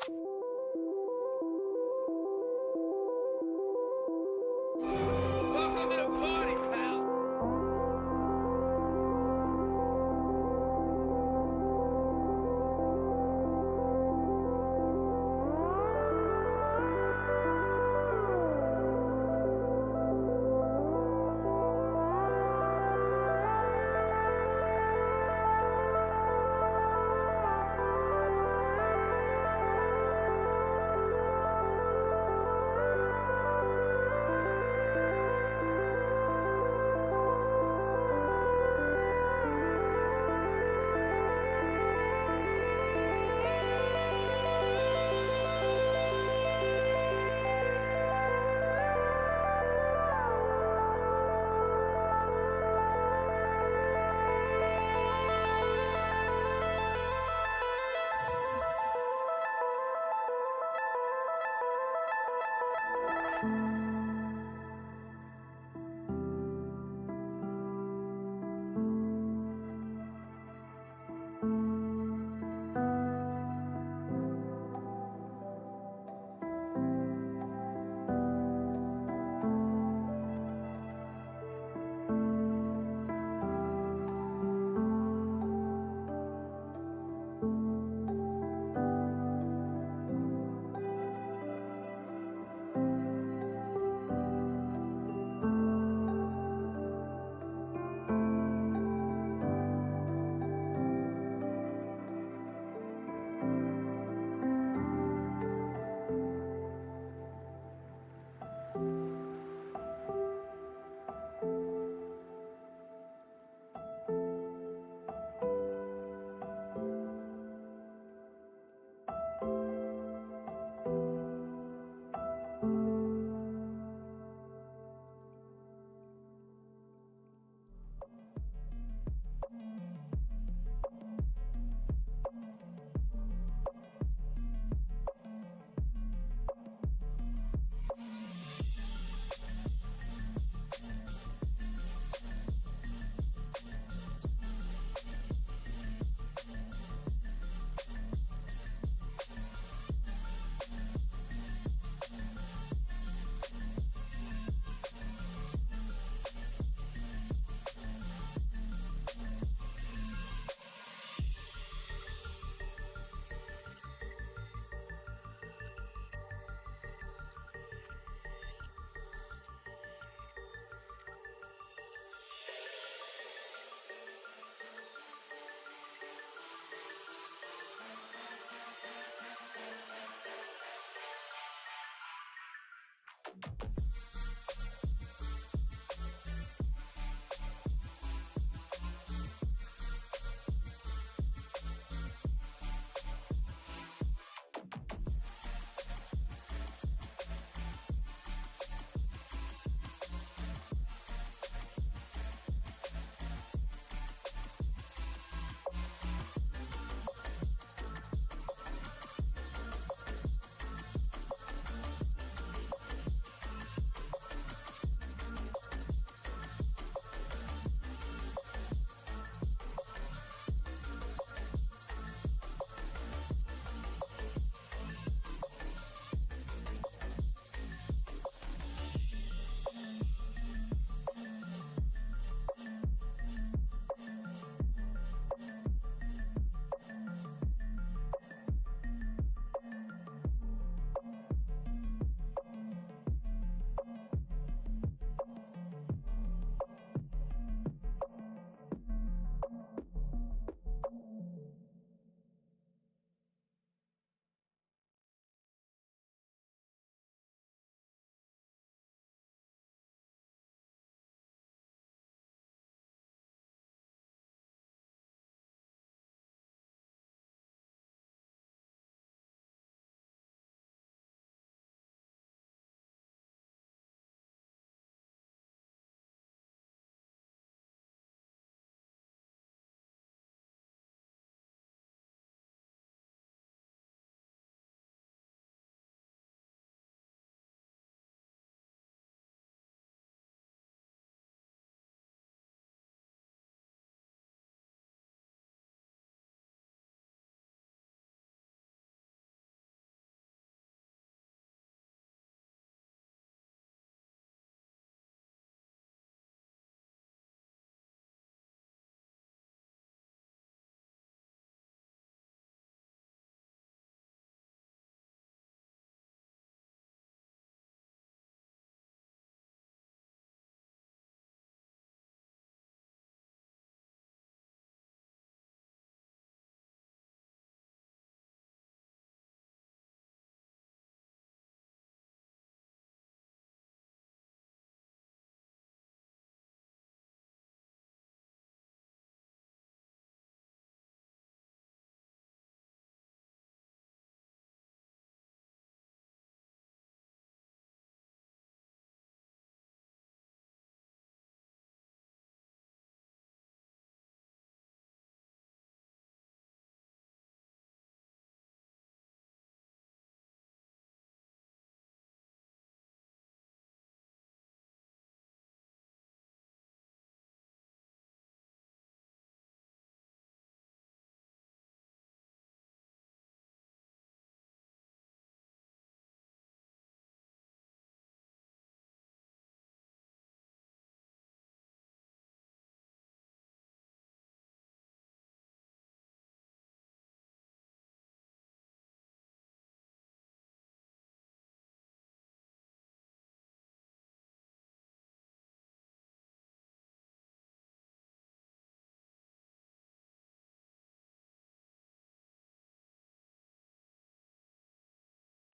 Welcome to the party, pal.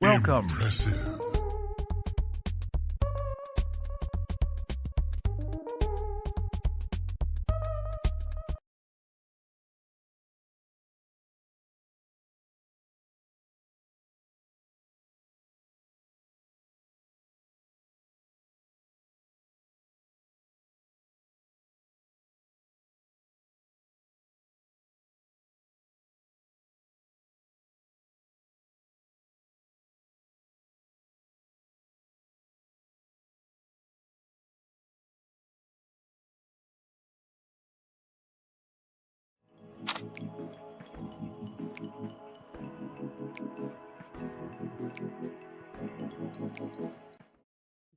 Welcome. Impressive.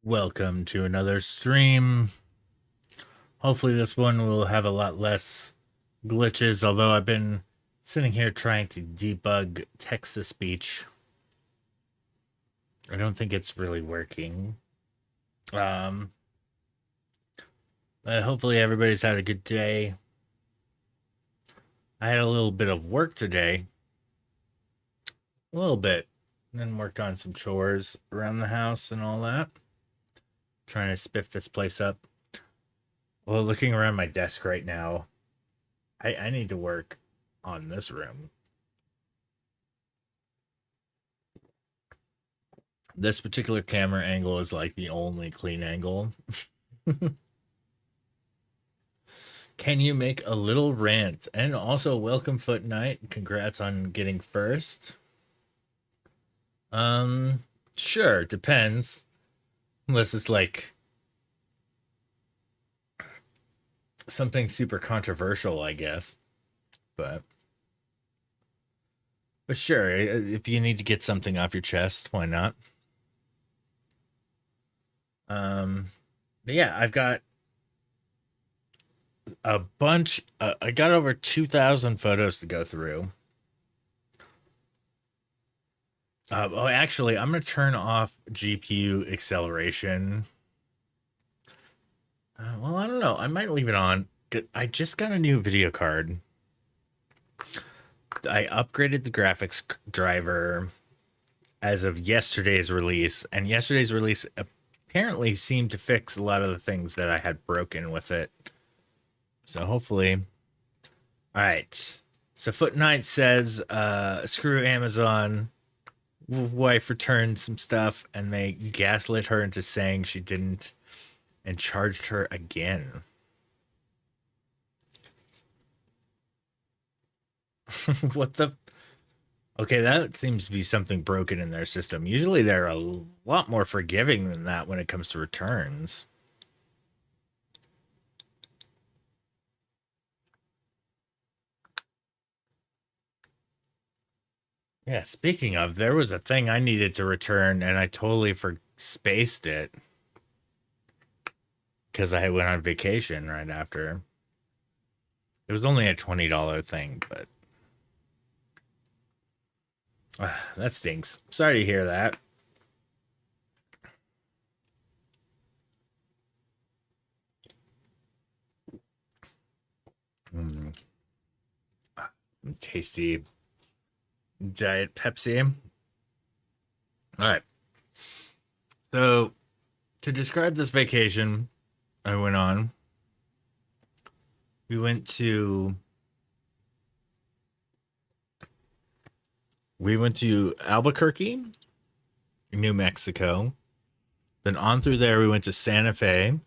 Welcome to another stream. Hopefully this one will have a lot less glitches, although I've been sitting here trying to debug text-to-speech. I don't think it's really working. But hopefully everybody's had a good day. I had a little bit of work today. A little bit. And then worked on some chores around the house and all that. Trying to spiff this place up. Well, looking around my desk right now, I need to work on this room. This particular camera angle is like the only clean angle. Can you make a little rant? And also, welcome Foot Knight. Congrats on getting first. Sure, depends. Unless it's like something super controversial, I guess. But sure, if you need to get something off your chest, why not? But yeah, I've got a bunch. I got over 2,000 photos to go through. Actually, I'm gonna turn off GPU acceleration. Well, I don't know. I might leave it on. I just got a new video card. I upgraded the graphics driver as of yesterday's release, and yesterday's release apparently seemed to fix a lot of the things that I had broken with it. So hopefully. All right. So Foot Knight says, screw Amazon. Wife returned some stuff, and they gaslit her into saying she didn't and charged her again. What the? Okay, that seems to be something broken in their system. Usually they're a lot more forgiving than that when it comes to returns. Yeah, speaking of, there was a thing I needed to return and I totally spaced it because I went on vacation right after. It was only a $20 thing, but that stinks. Sorry to hear that. Tasty Diet Pepsi. All right. So, to describe this vacation I went on, we went to Albuquerque, New Mexico. Then on through there, we went to Santa Fe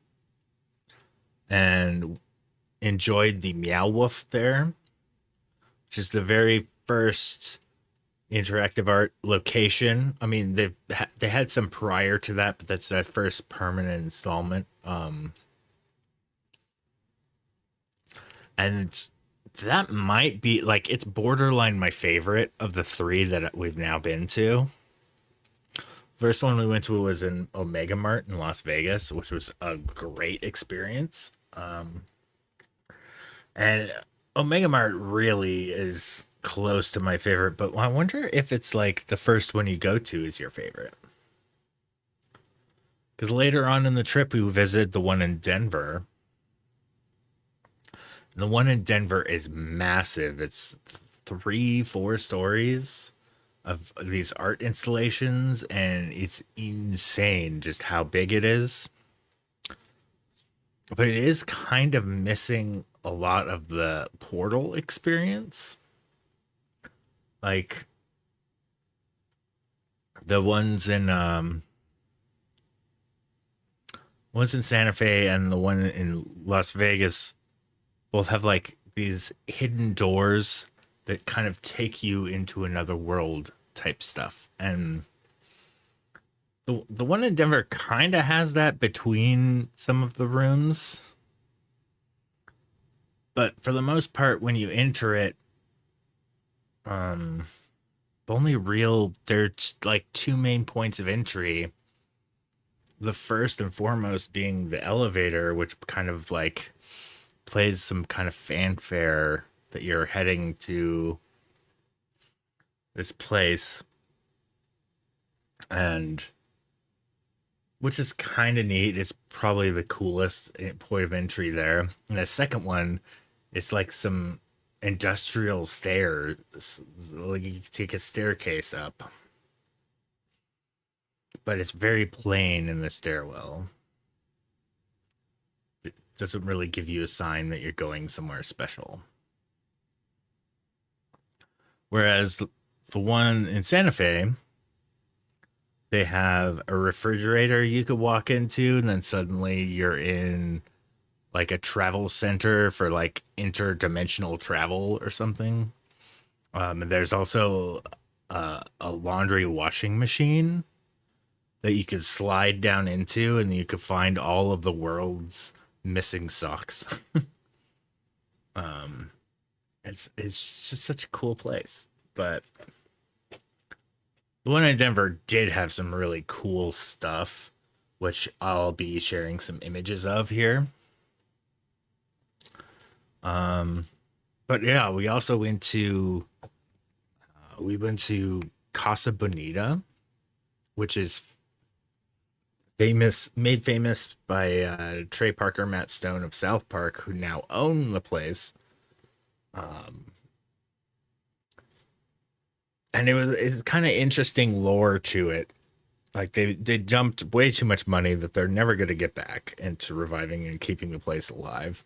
and enjoyed the Meow Wolf there, which is the very first interactive art location. I mean, they had some prior to that, but that's their first permanent installment. And that might be like, it's borderline my favorite of the three that we've now been to. First one we went to was in Omega Mart in Las Vegas, which was a great experience. And Omega Mart really is close to my favorite, but I wonder if it's like the first one you go to is your favorite. Because later on in the trip, we visited the one in Denver. The one in Denver is massive. It's 3-4 stories. of these art installations, and it's insane just how big it is. But it is kind of missing a lot of the Portal experience. Like the ones in Santa Fe and the one in Las Vegas both have like these hidden doors that kind of take you into another world type stuff. And the one in Denver kind of has that between some of the rooms, but for the most part, when you enter it, um, the only real there's like two main points of entry. The first and foremost being the elevator, which kind of like plays some kind of fanfare that you're heading to this place, and which is kind of neat. It's probably the coolest point of entry there. And the second one, it's like some industrial stairs, like you can take a staircase up, but it's very plain in the stairwell. It doesn't really give you a sign that you're going somewhere special. Whereas the one in Santa Fe, they have a refrigerator you could walk into, and then suddenly you're in like a travel center for like interdimensional travel or something. And there's also a laundry washing machine that you could slide down into, and you could find all of the world's missing socks. um, it's just such a cool place. But the one in Denver did have some really cool stuff, which I'll be sharing some images of here. Um, but yeah, we went to Casa Bonita, which is made famous by Trey Parker, Matt Stone of South Park, who now own the place. Um, and it's kind of interesting lore to it. Like they dumped way too much money that they're never going to get back into reviving and keeping the place alive.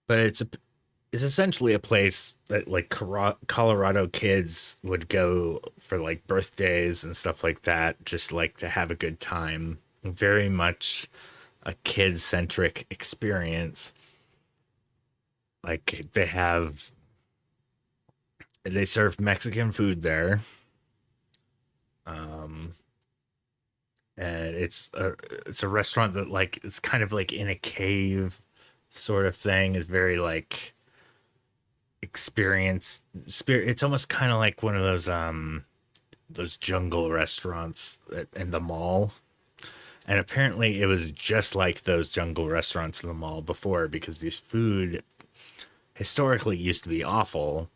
But it's essentially a place that like Colorado kids would go for like birthdays and stuff like that, just like to have a good time. Very much a kid centric experience. Like they serve Mexican food there. Um, and it's a restaurant that like it's kind of like in a cave sort of thing. Is very like experience spirit. It's almost kind of like one of those jungle restaurants in the mall. And apparently it was just like those jungle restaurants in the mall before, because these food historically used to be awful,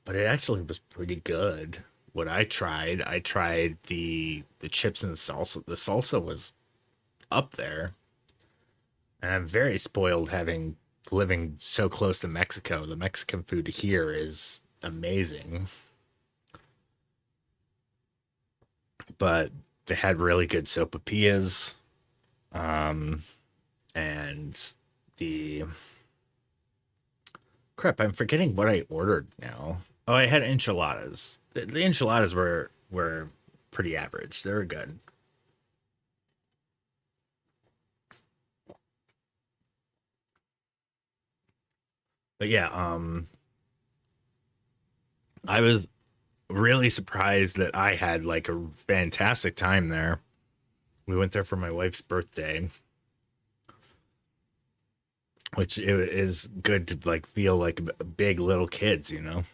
but it actually was pretty good. What I tried the chips and the salsa. The salsa was up there, and I'm very spoiled having living so close to Mexico. The Mexican food here is amazing, but they had really good sopapillas, um, and the crap. I'm forgetting what I ordered now. Oh, I had enchiladas. The enchiladas were pretty average. They were good. But yeah, I was really surprised that I had like a fantastic time there. We went there for my wife's birthday, which is good to like feel like big little kids, you know.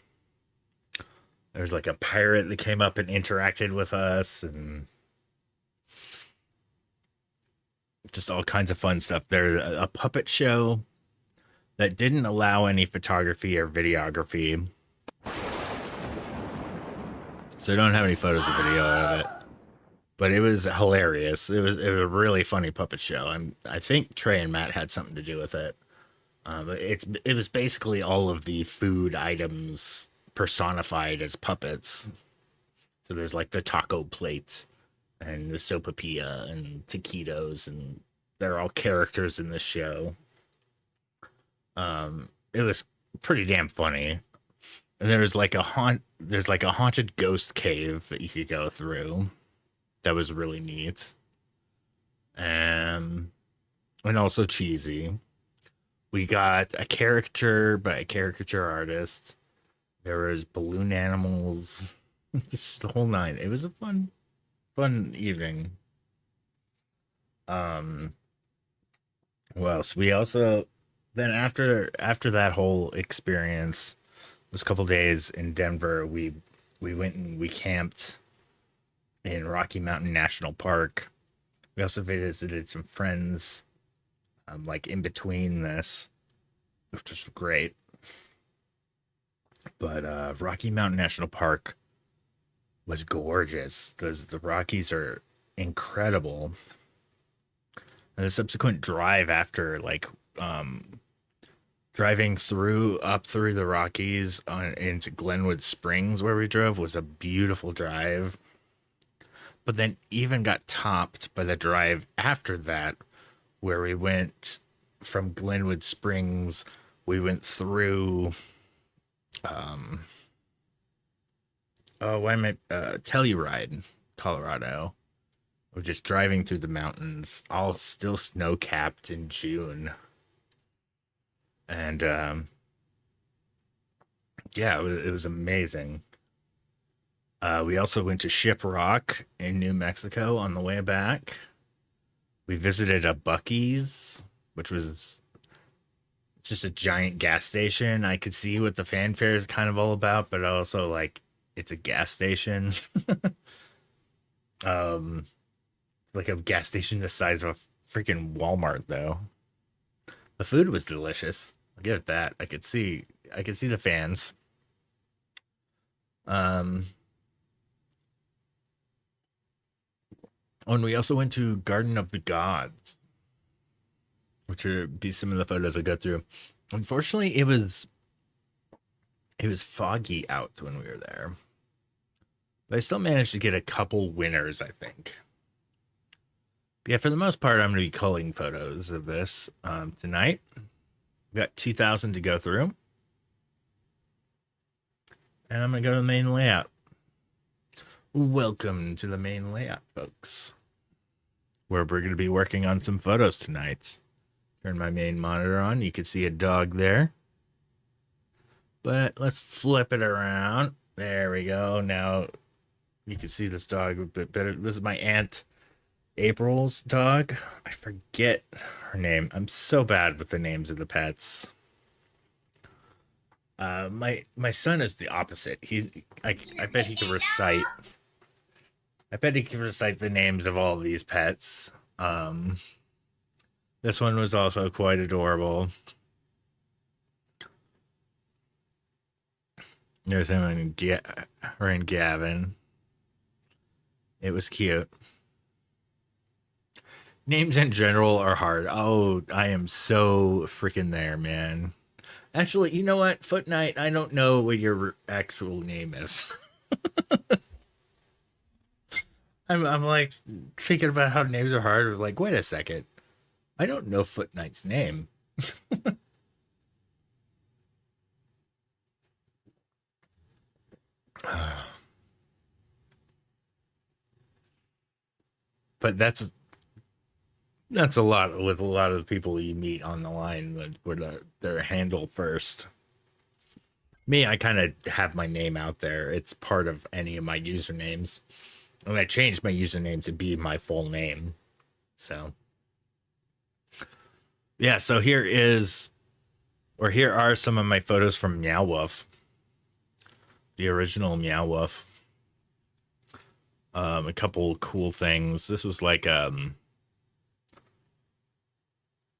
There's like a pirate that came up and interacted with us, and just all kinds of fun stuff. There's a puppet show that didn't allow any photography or videography, so I don't have any photos or video of it. But it was hilarious. It was a really funny puppet show. I think Trey and Matt had something to do with it. But it was basically all of the food items personified as puppets. So there's like the taco plates and the sopapilla and taquitos, and they're all characters in the show. It was pretty damn funny. And there's like a haunted ghost cave that you could go through. That was really neat. And also cheesy. We got a caricature by a caricature artist. There was balloon animals. Just the whole nine. It was a fun evening. Um what else? We also then after that whole experience, those couple days in Denver, we went and we camped in Rocky Mountain National Park. We also visited some friends, like in between this, which was great. But Rocky Mountain National Park was gorgeous. The Rockies are incredible. And the subsequent drive after, like, driving up through the Rockies into Glenwood Springs, where we drove, was a beautiful drive. But then even got topped by the drive after that, where we went from Glenwood Springs. We went through, oh, why am I, Telluride, Colorado. We're just driving through the mountains, all still snow capped in June. And, yeah, it was amazing. We also went to Shiprock in New Mexico on the way back. We visited a Buc-ee's, which was it's just a giant gas station. I could see what the fanfare is kind of all about, but also like it's a gas station. um, like a gas station the size of a freaking Walmart, though. The food was delicious. I'll give it that. I could see the fans. Um, Oh, and we also went to Garden of the Gods, which would be some of the photos I go through. Unfortunately, it was foggy out when we were there, but I still managed to get a couple winners, I think. But yeah, for the most part, I'm going to be culling photos of this tonight. We got 2,000 to go through, and I'm going to go to the main layout. Welcome to the main layout, folks, where we're going to be working on some photos tonight. Turn my main monitor on. You can see a dog there. But let's flip it around. There we go. Now you can see this dog a bit better. This is my Aunt April's dog. I forget her name. I'm so bad with the names of the pets. My son is the opposite. I bet he can recite. I bet he can recite the names of all of these pets. This one was also quite adorable. There's him and her and Gavin. It was cute. Names in general are hard. Oh, I am so freaking there, man. Actually, you know what? Foot Knight, I don't know what your actual name is. I'm like thinking about how names are hard. Like, wait a second. I don't know Foot Knight's name. But that's a lot with a lot of the people you meet on the line with their handle first. Me, I kind of have my name out there. It's part of any of my usernames. And I changed my username to be my full name. So, yeah, so here are some of my photos from Meow Wolf. The original Meow Wolf. A couple cool things. This was like on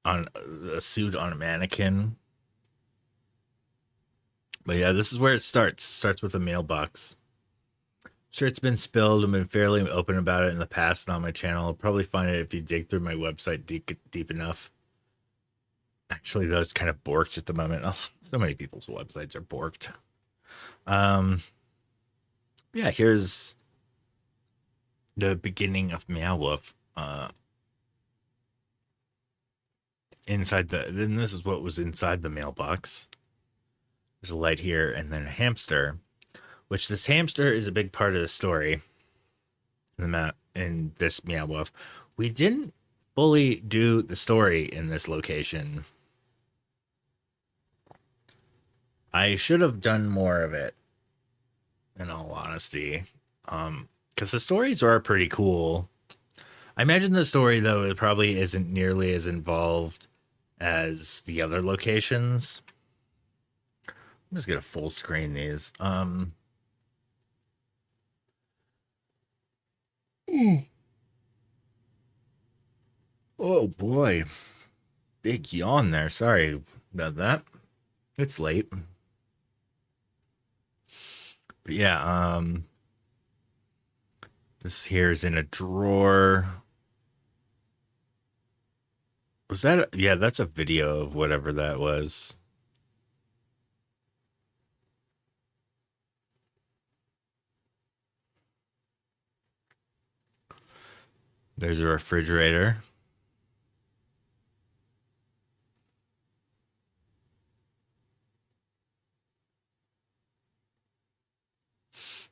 a suit on a mannequin. But yeah, this is where it starts. It starts with a mailbox. Sure, it's been spilled. I've been fairly open about it in the past and on my channel. I'll probably find it if you dig through my website deep enough. Actually, though, it's kind of borked at the moment. Oh, so many people's websites are borked. Um, yeah, here's the beginning of Meow Wolf. Inside the then this is what was inside the mailbox. There's a light here and then a hamster, which this hamster is a big part of the story in the map in this Meow Wolf. We didn't fully do the story in this location. I should have done more of it, in all honesty. Because the stories are pretty cool. I imagine the story though it probably isn't nearly as involved as the other locations. I'm just gonna full screen these. Oh boy, big yawn there. Sorry about that. It's late, but yeah. This here is in a drawer. Was that? Yeah, that's a video of whatever that was. There's a refrigerator.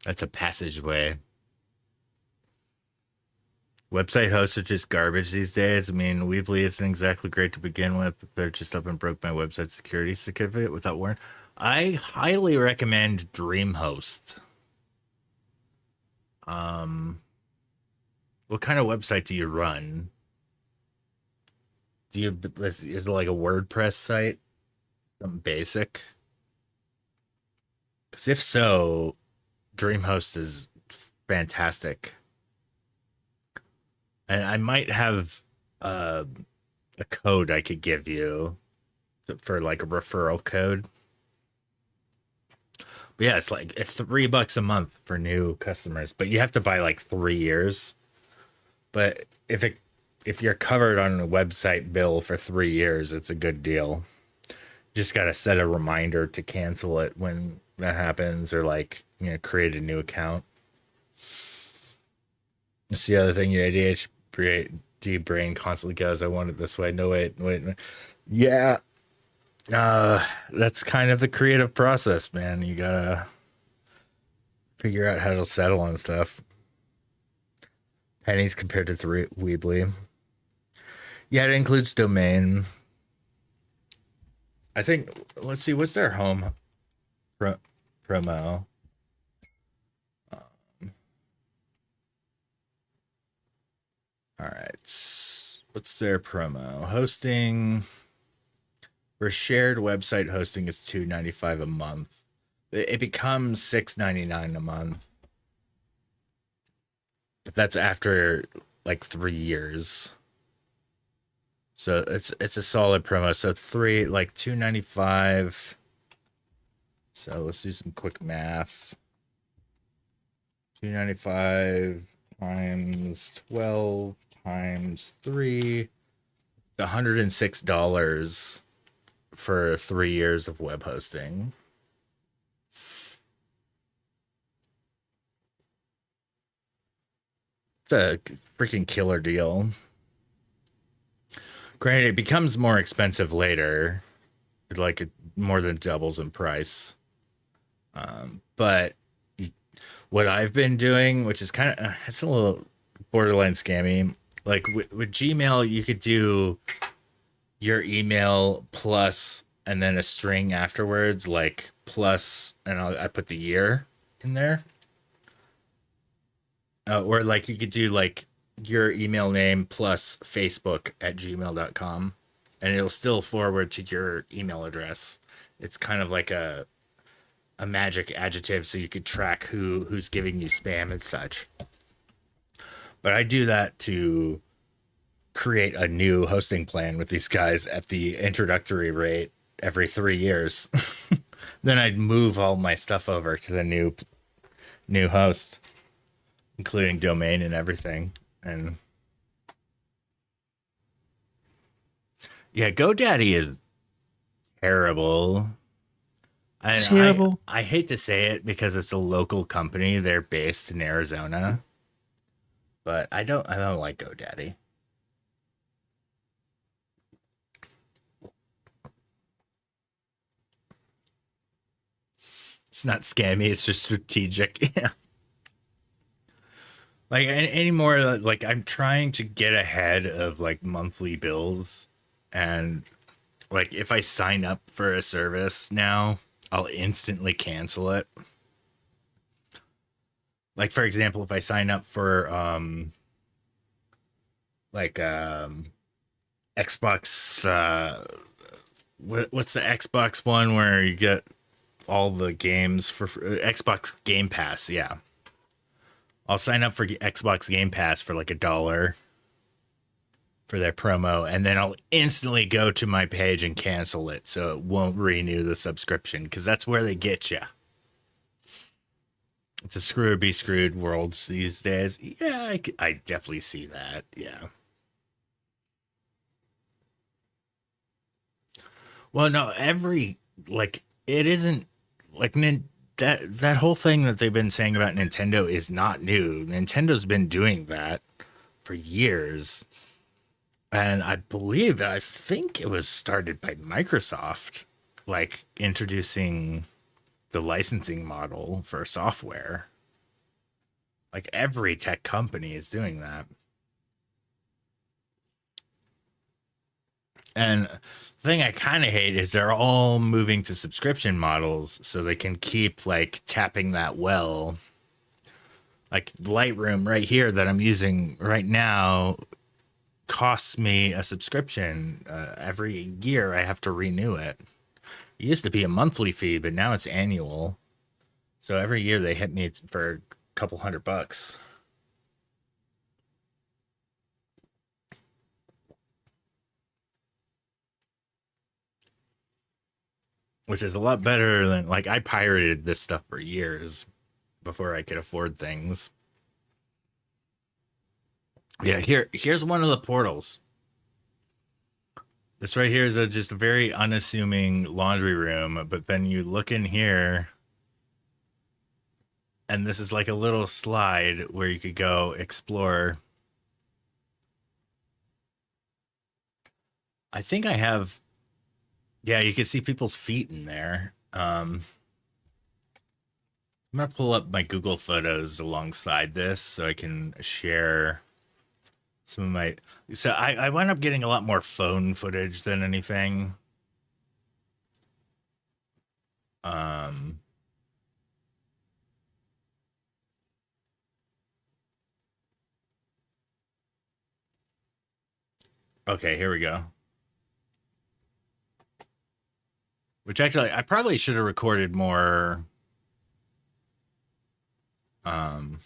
That's a passageway. Website hosts are just garbage these days. I mean, Weebly isn't exactly great to begin with. They're just up and broke my website security certificate without warning. I highly recommend DreamHost. Um, what kind of website do you run? Do you is it like a WordPress site? Something basic? Because if so, DreamHost is fantastic. And I might have uh, a code I could give you for like a referral code. But yeah, it's like it's $3 a month for new customers, but you have to buy like 3 years. But if you're covered on a website bill for 3 years, it's a good deal. Just gotta set a reminder to cancel it when that happens, or like create a new account. It's the other thing your ADHD brain constantly goes, "I want it this way." No, wait. Yeah, that's kind of the creative process, man. You gotta figure out how to settle on stuff. Pennies compared to three Weebly. Yeah, it includes domain. I think. Let's see. What's their home pro- promo? All right. What's their promo? Hosting for shared website hosting is $2.95 a month. It becomes $6.99 a month, but that's after like 3 years. So it's a solid promo. So three like 2.95. So let's do some quick math. 2.95 times 12 times 3, $106 for 3 years of web hosting. It's a freaking killer deal. Granted, it becomes more expensive later. Like it more than doubles in price. But what I've been doing, which is kind of it's a little borderline scammy. Like with Gmail, you could do your email plus and then a string afterwards, like plus, and I put the year in there. Or like you could do like your email name plus Facebook at gmail.com, and it'll still forward to your email address. It's kind of like a magic adjective so you could track who's giving you spam and such. But I do that to create a new hosting plan with these guys at the introductory rate every 3 years. Then I'd move all my stuff over to the new host, including domain and everything. And yeah, GoDaddy is terrible. And Terrible. I hate to say it because it's a local company. They're based in Arizona, but I don't like GoDaddy. It's not scammy. It's just strategic. Yeah. Like anymore, like I'm trying to get ahead of like monthly bills, and like if I sign up for a service now, I'll instantly cancel it. Like for example, if I sign up for like Xbox what's the Xbox one where you get all the games for Xbox Game Pass, yeah. I'll sign up for Xbox Game Pass for like $1 for their promo, and then I'll instantly go to my page and cancel it so it won't renew the subscription because that's where they get you. It's a screw or be screwed world these days. Yeah, I definitely see that. Yeah. Well, no, every like it isn't like that whole thing that they've been saying about Nintendo is not new. Nintendo's been doing that for years. And I think it was started by Microsoft, like introducing the licensing model for software. Like every tech company is doing that. And the thing I kind of hate is they're all moving to subscription models so they can keep like tapping that well. Like Lightroom right here that I'm using right now costs me a subscription. Every year I have to renew it. It used to be a monthly fee, but now it's annual. So every year they hit me for a couple $100, which is a lot better than like I pirated this stuff for years before I could afford things. Yeah, here's one of the portals. This right here is just a very unassuming laundry room, but then you look in here, and this is like a little slide where you could go explore. I think I have, yeah, you can see people's feet in there. I'm gonna pull up my Google Photos alongside this so I can share some of my. So I wound up getting a lot more phone footage than anything. Um, okay, here we go. Which actually, I probably should have recorded um,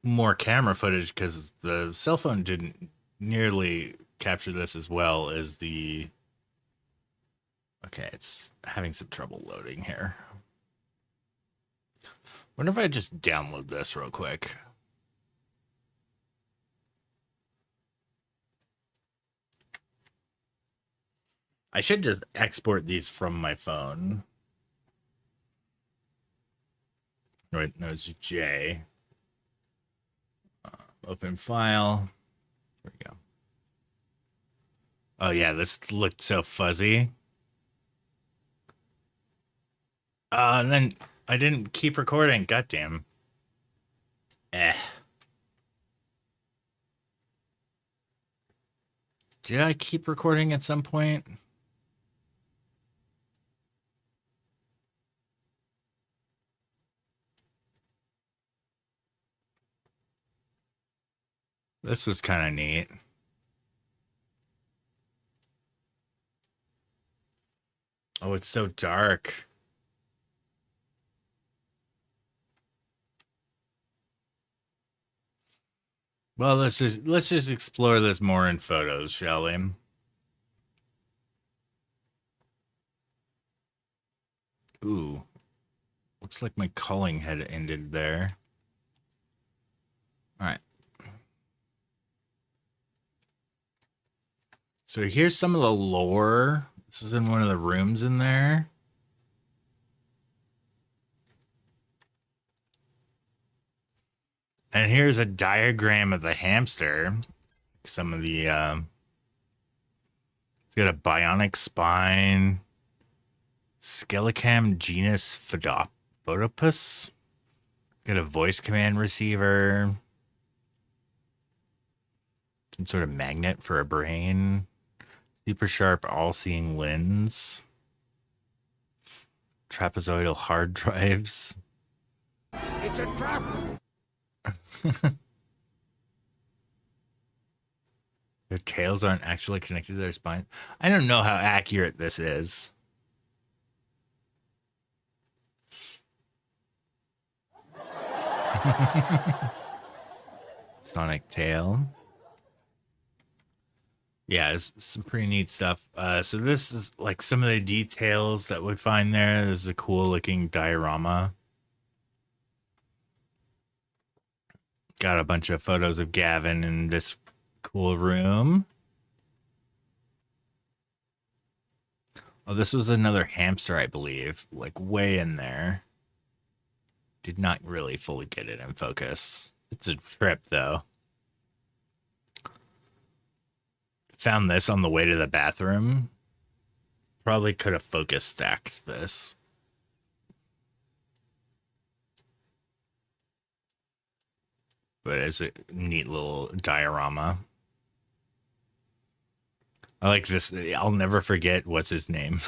more camera footage because the cell phone didn't nearly capture this as well as the. Okay, it's having some trouble loading here. Wonder if I just download this real quick. I should just export these from my phone. Wait, no, it's J. Open file. There we go. Oh yeah, this looked so fuzzy. And then I didn't keep recording. Goddamn. Eh. Did I keep recording at some point? This was kind of neat. Oh, it's so dark. Well, let's just explore this more in photos, shall we? Ooh. Looks like my calling had ended there. All right. So here's some of the lore. This is in one of the rooms in there. And here's a diagram of the hamster. Some of the it's got a bionic spine, Skelecam genus Photopus. Got a voice command receiver, some sort of magnet for a brain, super sharp all-seeing lens, trapezoidal hard drives. It's a trap! Their tails aren't actually connected to their spine. I don't know how accurate this is. Sonic tail. Yeah, it's some pretty neat stuff. So this is like some of the details that we find there. This is a cool looking diorama. Got a bunch of photos of Gavin in this cool room. Oh, this was another hamster, I believe, like way in there. Did not really fully get it in focus. It's a trip, though. Found this on the way to the bathroom. Probably could have focus stacked this. But it's a neat little diorama. I like this. I'll never forget what's his name.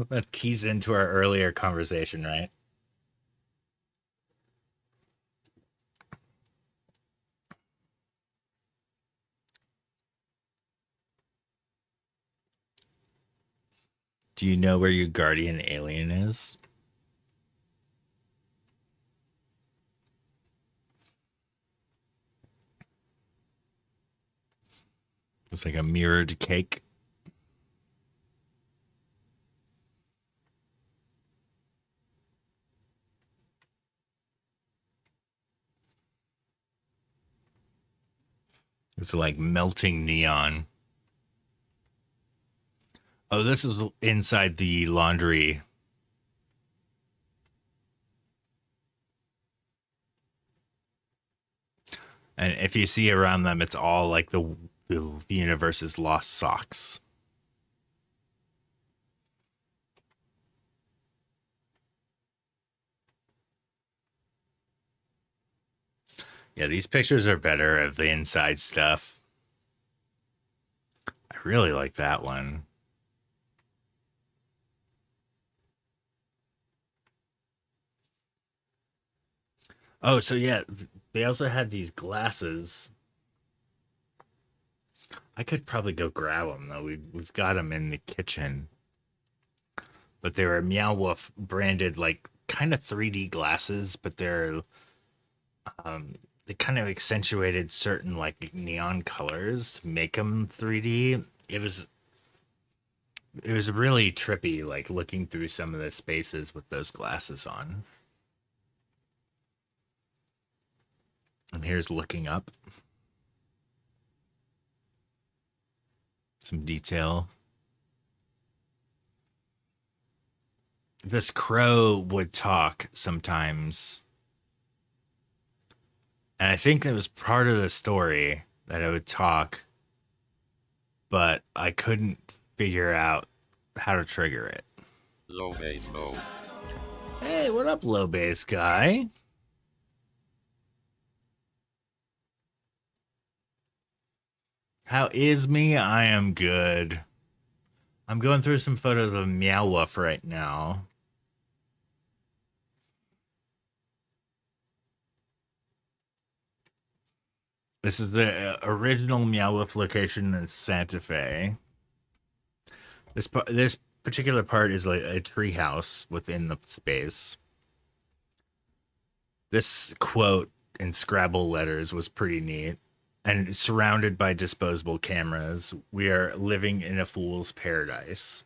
That keys into our earlier conversation, right? Do you know where your guardian alien is? It's like a mirrored cake. It's like melting neon. Oh, this is inside the laundry. And if you see around them, it's all like the universe's lost socks. Yeah, these pictures are better of the inside stuff. I really like that one. Oh, so yeah, they also had these glasses. I could probably go grab them though. We've got them in the kitchen, but they were Meow Wolf branded, like kind of 3D glasses, but they kind of accentuated certain like neon colors to make them 3D. It was really trippy, like looking through some of the spaces with those glasses on. And here's looking up. Some detail. This crow would talk sometimes. And I think it was part of the story that it would talk, but I couldn't figure out how to trigger it. Low base mode. Hey, what up, low bass guy? How is me? I am good. I'm going through some photos of Meow Wolf right now. This is the original Meow Wolf location in Santa Fe. This particular part is like a treehouse within the space. This quote in Scrabble letters was pretty neat. And surrounded by disposable cameras, we are living in a fool's paradise.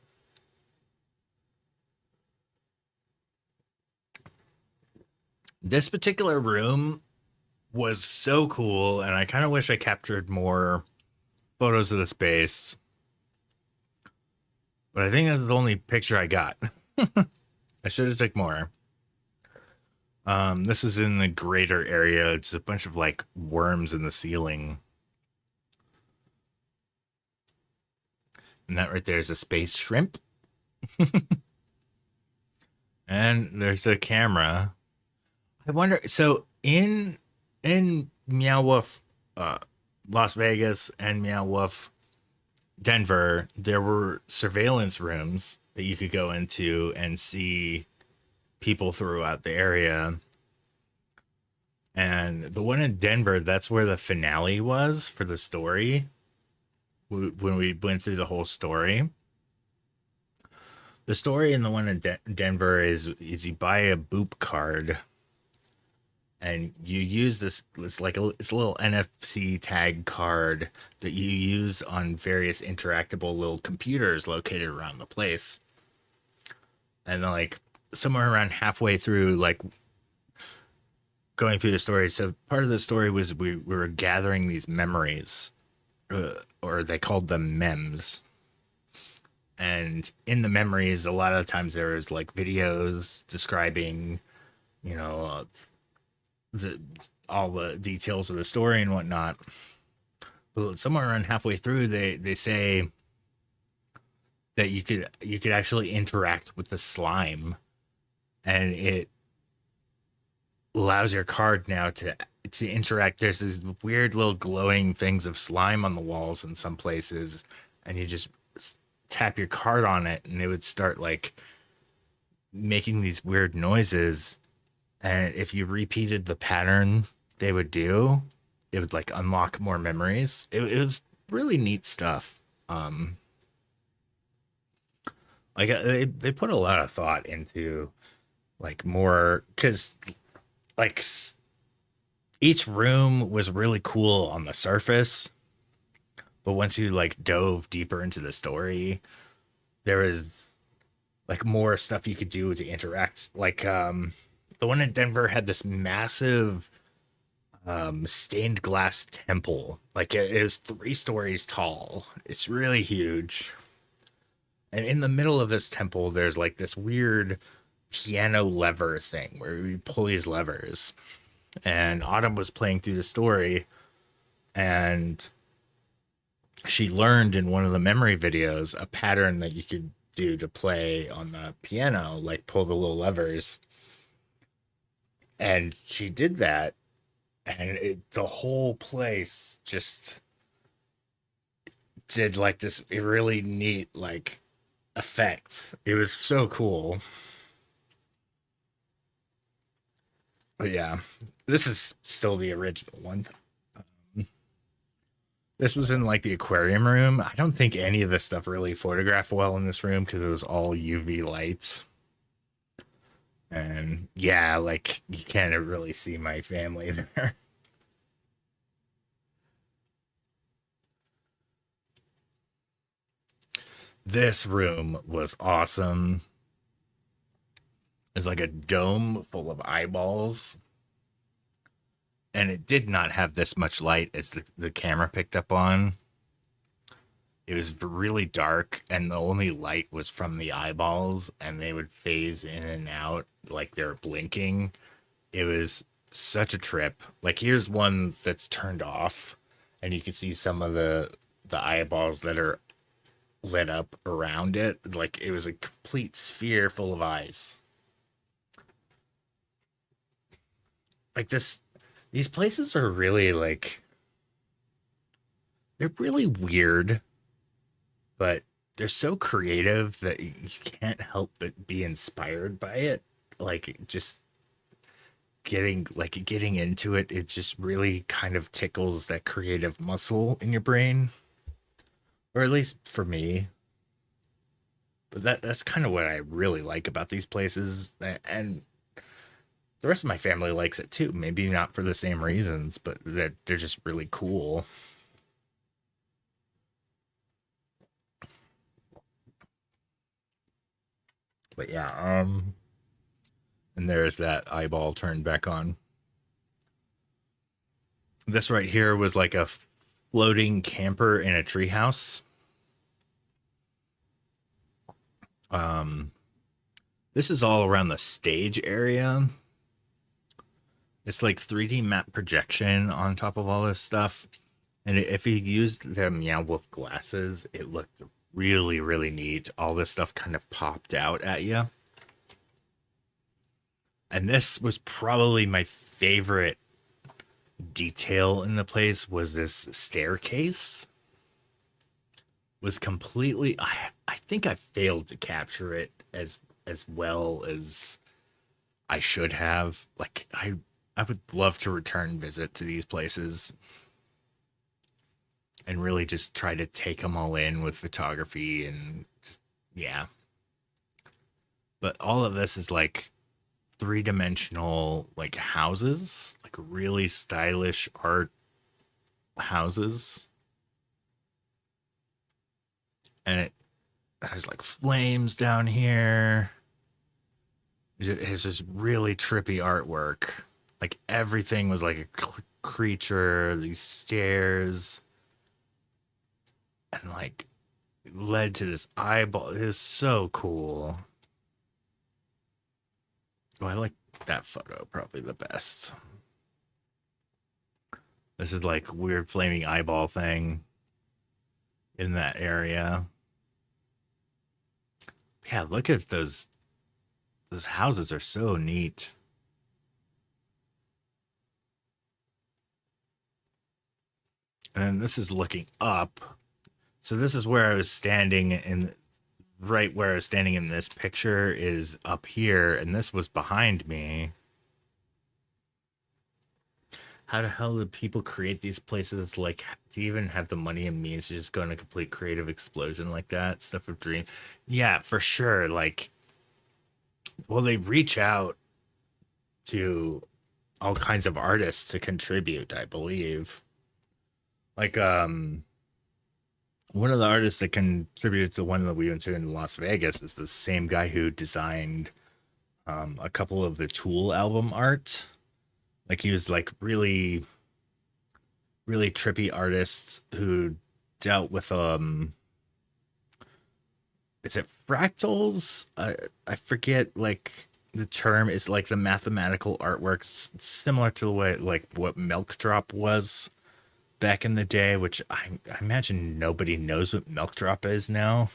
This particular room was so cool, and I kind of wish I captured more photos of the space. But I think that's the only picture I got. I should have took more. This is in the greater area. It's a bunch of like worms in the ceiling. And that right there is a space shrimp. And there's a camera. I wonder. So in Meow Wolf, Las Vegas and Meow Wolf, Denver, there were surveillance rooms that you could go into and see people throughout the area. And the one in Denver, that's where the finale was for the story. When we went through the whole story, the story in the one in Denver is you buy a boop card and you use this. It's like it's a little NFC tag card that you use on various interactable little computers located around the place. And like somewhere around halfway through, like going through the story, so part of the story was we were gathering these memories, or they called them mems. And in the memories, a lot of times there was like videos describing, you know, all the details of the story and whatnot. But somewhere around halfway through, they say that you could actually interact with the slime, and it allows your card now to interact. There's these weird little glowing things of slime on the walls in some places, and you just tap your card on it and it would start like making these weird noises, and if you repeated the pattern they would do, it would like unlock more memories. It was really neat stuff. Like they put a lot of thought into like more, because like each room was really cool on the surface, but once you like dove deeper into the story, there was like more stuff you could do to interact. Like the one in Denver had this massive stained glass temple. Like it was 3 stories tall. It's really huge. And in the middle of this temple, there's like this weird piano lever thing where you pull these levers. And Autumn was playing through the story, and she learned in one of the memory videos a pattern that you could do to play on the piano, like pull the little levers. And she did that, and the whole place just did like this really neat like effect. It was so cool. But yeah, this is still the original one. This was in like the aquarium room. I don't think any of this stuff really photographed well in this room because it was all UV lights. And yeah, like you can't really see my family there. This room was awesome. It's like a dome full of eyeballs. And it did not have this much light as the camera picked up on. It was really dark, and the only light was from the eyeballs, and they would phase in and out like they were blinking. It was such a trip. Like here's one that's turned off, and you can see some of the eyeballs that are lit up around it. Like it was a complete sphere full of eyes. Like these places are really like, they're really weird, but they're so creative that you can't help but be inspired by it. Like just getting into it, it just really kind of tickles that creative muscle in your brain, or at least for me. But that's kind of what I really like about these places, and the rest of my family likes it too. Maybe not for the same reasons, but that they're just really cool. But yeah, and there's that eyeball turned back on. This right here was like a floating camper in a treehouse. This is all around the stage area. It's like 3D map projection on top of all this stuff. And if you used the Meow Wolf glasses, it looked really, really neat. All this stuff kind of popped out at you. And this was probably my favorite detail in the place, was this staircase. Was completely, I think I failed to capture it as well as I should have. Like, I would love to return visit to these places and really just try to take them all in with photography and just, yeah. But all of this is like three-dimensional, like, houses, like really stylish art houses. And it has like flames down here. It has this really trippy artwork. Like, everything was like a creature, these stairs, and like led to this eyeball. It is so cool. Oh, I like that photo probably the best. This is like weird flaming eyeball thing in that area. Yeah, look at those houses are so neat. And this is looking up. So this is where I was standing, and right where I was standing in this picture is up here, and this was behind me. How the hell do people create these places? Like, do you even have the money and means to just go in a complete creative explosion like that? Stuff of dream. Yeah, for sure. Like, well, they reach out to all kinds of artists to contribute, I believe. Like, one of the artists that contributed to one that we went to in Las Vegas is the same guy who designed a couple of the Tool album art. Like, he was like really, really trippy artists who dealt with is it fractals? I forget, like, the term is like the mathematical artworks similar to the way like what Milk Drop was back in the day, which I imagine nobody knows what Milk Drop is now.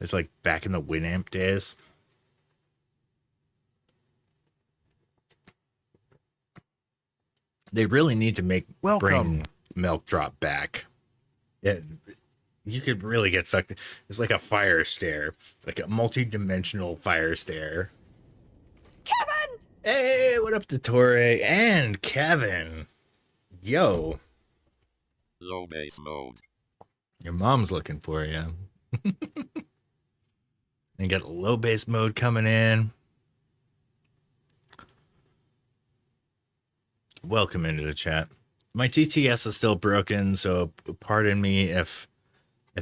It's like back in the Winamp days. They really need to bring Milk Drop back. You could really get sucked in. It's like a fire stare, like a multi-dimensional fire stare. Kevin! Hey, what up to Torre and Kevin? Yo. Low base mode. Your mom's looking for you. You got low base mode coming in. Welcome into the chat. My TTS is still broken, so pardon me if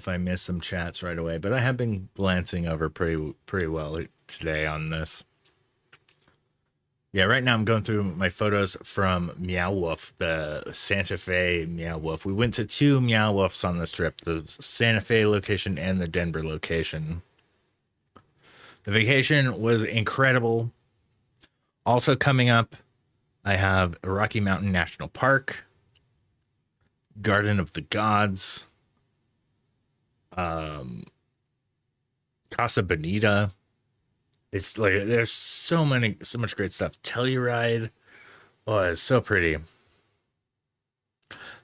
I miss some chats right away, but I have been glancing over pretty well today on this. Yeah, right now I'm going through my photos from Meow Wolf, the Santa Fe Meow Wolf. We went to 2 Meow Wolfs on this trip, the Santa Fe location and the Denver location. The vacation was incredible. Also coming up, I have Rocky Mountain National Park, Garden of the Gods, Casa Bonita. It's like there's so much great stuff. Telluride, oh, it's so pretty.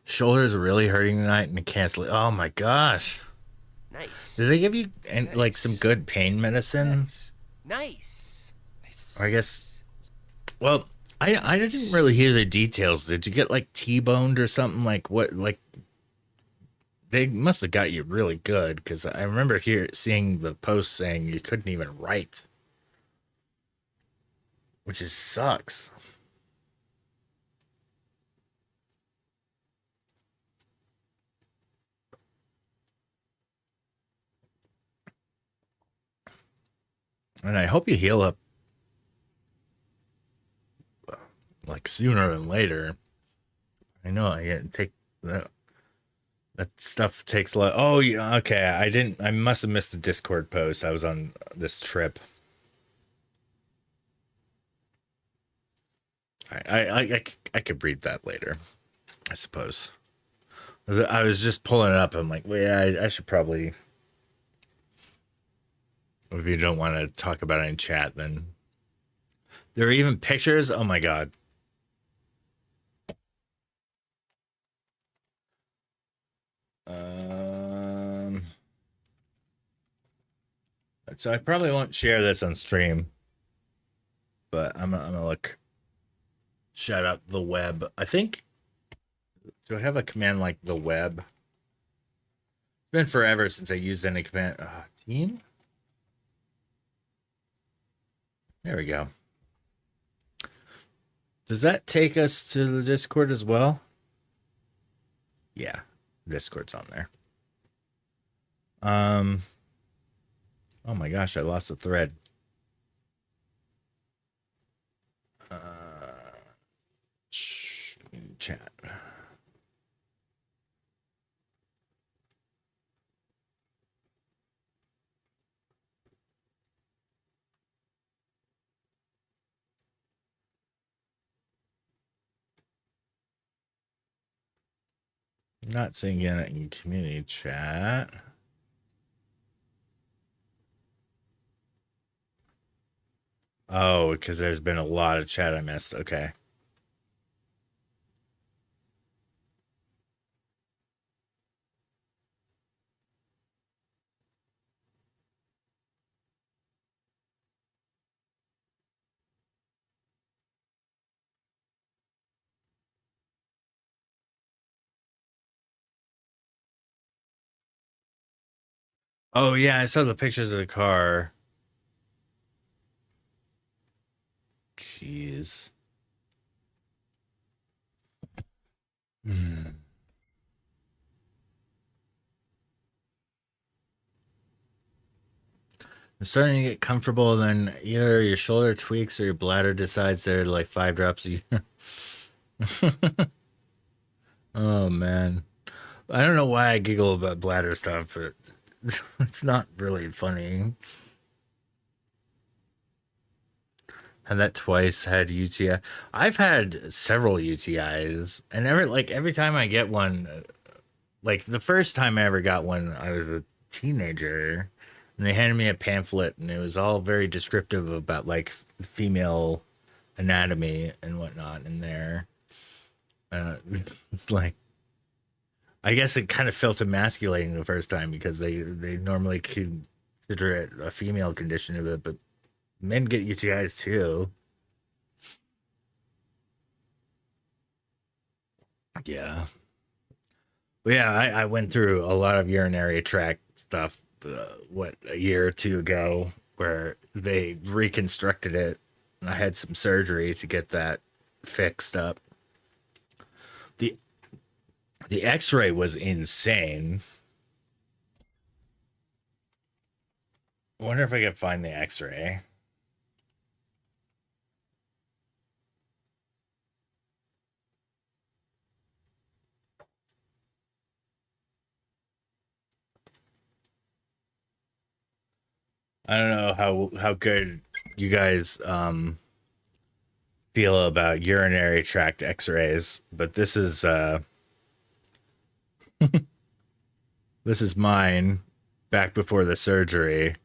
Shoulders really hurting tonight and can't sleep. Oh my gosh! Nice. Did they give you like some good pain medicine? Nice. Or I guess. Well, I didn't really hear the details. Did you get like T-boned or something? Like what? Like they must have got you really good, because I remember seeing the post saying you couldn't even write, which just sucks. And I hope you heal up like sooner than later. I know I take that stuff takes a lot. Oh yeah, okay. I must have missed the Discord post. I was on this trip. I could read that later, I suppose. I was just pulling it up. I'm like, well, yeah, I should probably. If you don't want to talk about it in chat, then there are even pictures. Oh my god. So I probably won't share this on stream, but I'm gonna look. Shout out the web. I think. Do I have a command like the web? It's been forever since I used any command. Team. There we go. Does that take us to the Discord as well? Yeah, Discord's on there. Oh my gosh, I lost the thread. Chat. I'm not seeing it in community chat. Oh, because there's been a lot of chat I missed. Okay. Oh yeah, I saw the pictures of the car. Jeez. I'm starting to get comfortable, then either your shoulder tweaks or your bladder decides they're like 5 drops a year. Oh man. I don't know why I giggle about bladder stuff, but it's not really funny. Had that twice, had UTI. I've had several UTIs, and every time I get one, like the first time I ever got one, I was a teenager, and they handed me a pamphlet, and it was all very descriptive about like female anatomy and whatnot in there. It's like, I guess it kind of felt emasculating the first time because they normally consider it a female condition of it, but men get UTIs too. Yeah. But yeah, I went through a lot of urinary tract stuff, a year or two ago, where they reconstructed it. And I had some surgery to get that fixed up. The the X-ray was insane. I wonder if I can find the X-ray. I don't know how good you guys feel about urinary tract X-rays, but this is this is mine back before the surgery. I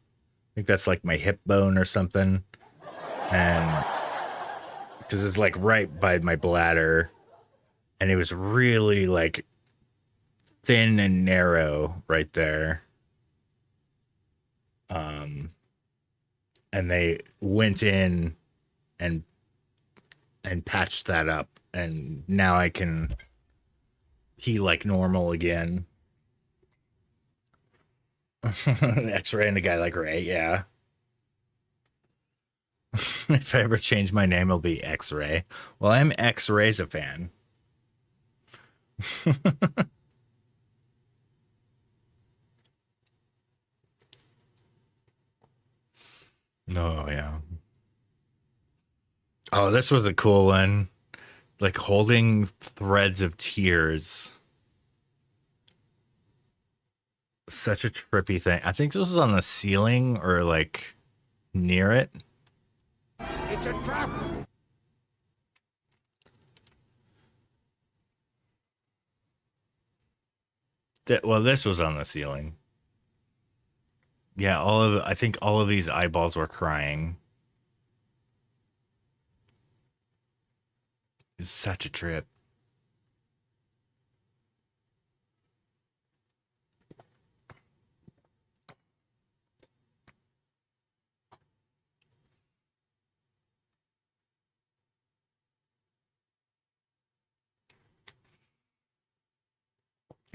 think that's like my hip bone or something, and because it's like right by my bladder, and it was really like thin and narrow right there. And they went in and patched that up, and now I can pee like normal again. X-ray and a guy like Ray, yeah. If I ever change my name, it'll be X-ray. Well, I'm X-Ray's a fan. Oh yeah. Oh, this was a cool one. Like holding threads of tears. Such a trippy thing. I think this was on the ceiling or like near it. It's a trap! Well, this was on the ceiling. Yeah, I think all of these eyeballs were crying. It's such a trip.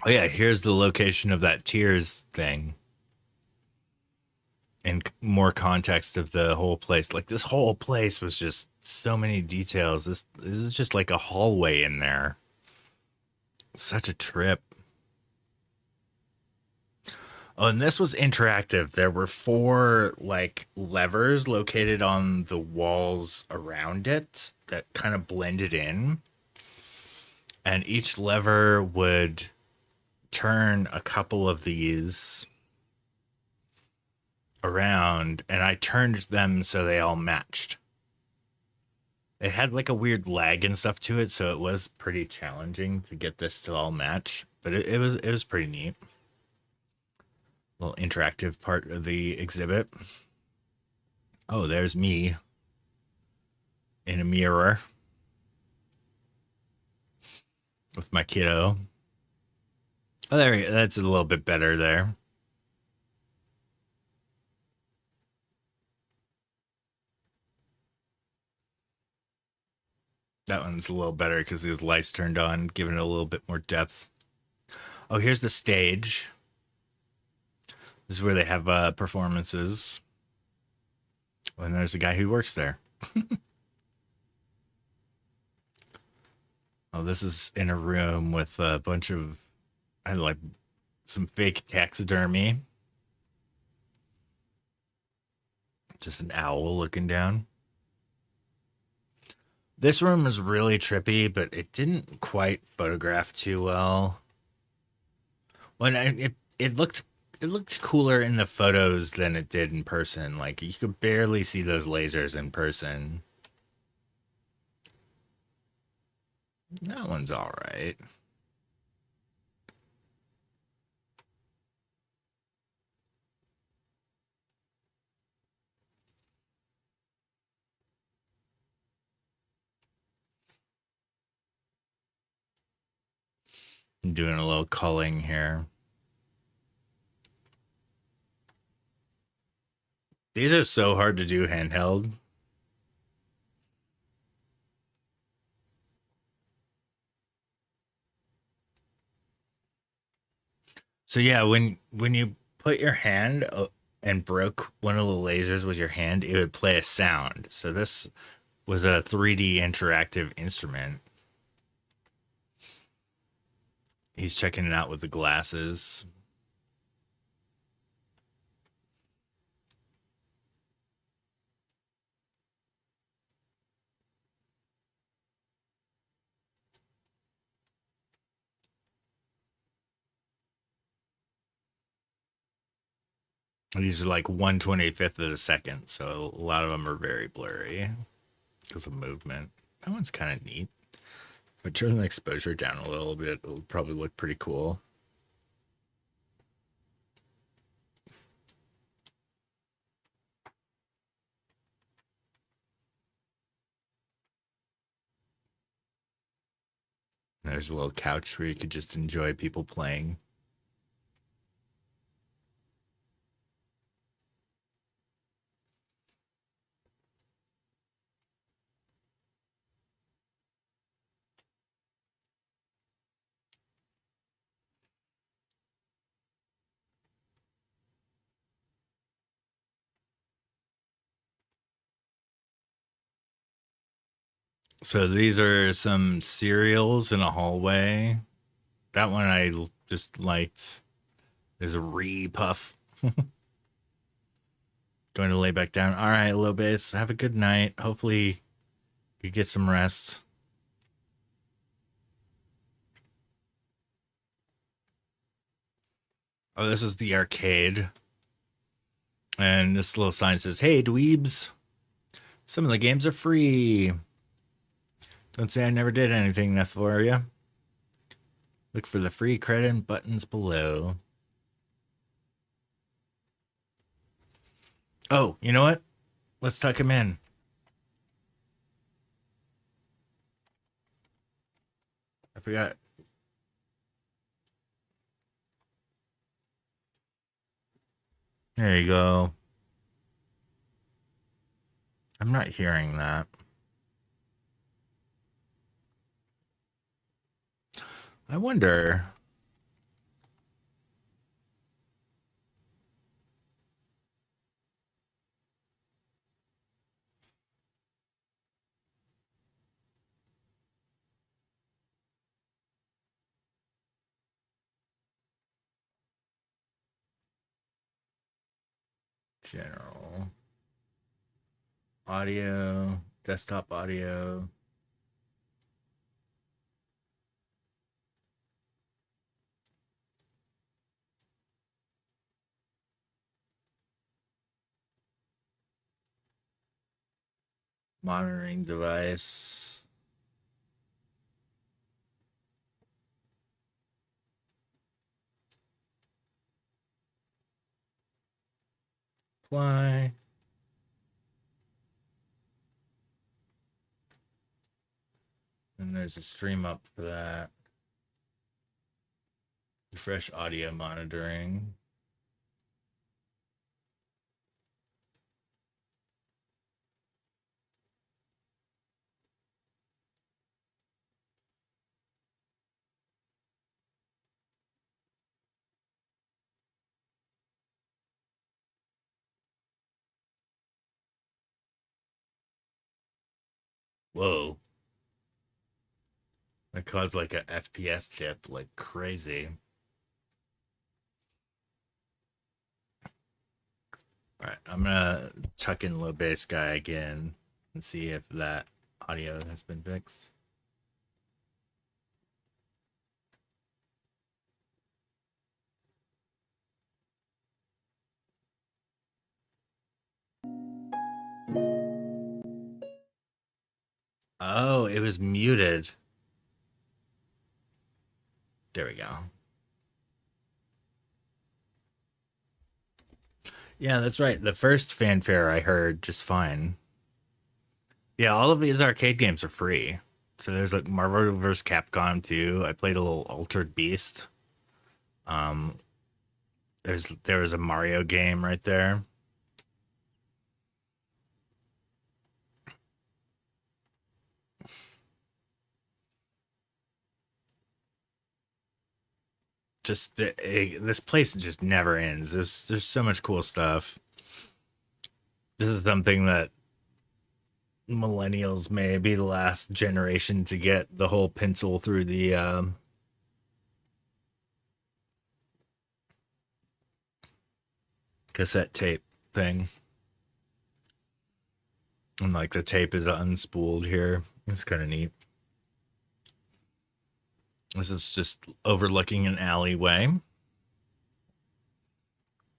Oh yeah, here's the location of that tears thing. And more context of the whole place. Like this whole place was just so many details. This is just like a hallway in there. Such a trip. Oh, and this was interactive. There were 4 like levers located on the walls around it that kind of blended in. And each lever would turn a couple of these around, and I turned them so they all matched. It had like a weird lag and stuff to it, so it was pretty challenging to get this to all match, but it was pretty neat. Little interactive part of the exhibit. Oh, there's me in a mirror with my kiddo. Oh, that's a little bit better there. That one's a little better because these lights turned on, giving it a little bit more depth. Oh, here's the stage. This is where they have performances. Oh, and there's a guy who works there. Oh, this is in a room with a bunch of, I like some fake taxidermy. Just an owl looking down. This room was really trippy, but it didn't quite photograph too well. When it looked cooler in the photos than it did in person. Like you could barely see those lasers in person. That one's all right. I'm doing a little culling here. These are so hard to do handheld. So yeah, when you put your hand and broke one of the lasers with your hand, it would play a sound. So this was a 3D interactive instrument. He's checking it out with the glasses. These are like 1/25th of a second, so a lot of them are very blurry because of movement. That one's kind of neat. If I turn the exposure down a little bit, it'll probably look pretty cool. There's a little couch where you could just enjoy people playing. So these are some cereals in a hallway. That one I just liked. There's a repuff. Going to lay back down. All right, little base. Have a good night. Hopefully you get some rest. Oh, this is the arcade. And this little sign says, "Hey, dweebs. Some of the games are free. Don't say I never did anything for you. Look for the free credit buttons below. Oh, you know what? Let's tuck him in. I forgot. There you go. I'm not hearing that. I wonder. General. Audio. Desktop audio. Monitoring device. Apply. And there's a stream up for that. Refresh audio monitoring. Whoa. That caused like a FPS dip like crazy. All right, I'm gonna tuck in low bass guy again and see if that audio has been fixed. Oh, it was muted. There we go. Yeah, that's right. The first fanfare I heard just fine. Yeah, all of these arcade games are free. So there's like Marvel vs. Capcom 2. I played a little Altered Beast. Um, there was a Mario game right there. Just this place just never ends. There's so much cool stuff. This is something that millennials may be the last generation to get the whole pencil through the cassette tape thing. And like the tape is unspooled here. It's kind of neat. This is just overlooking an alleyway.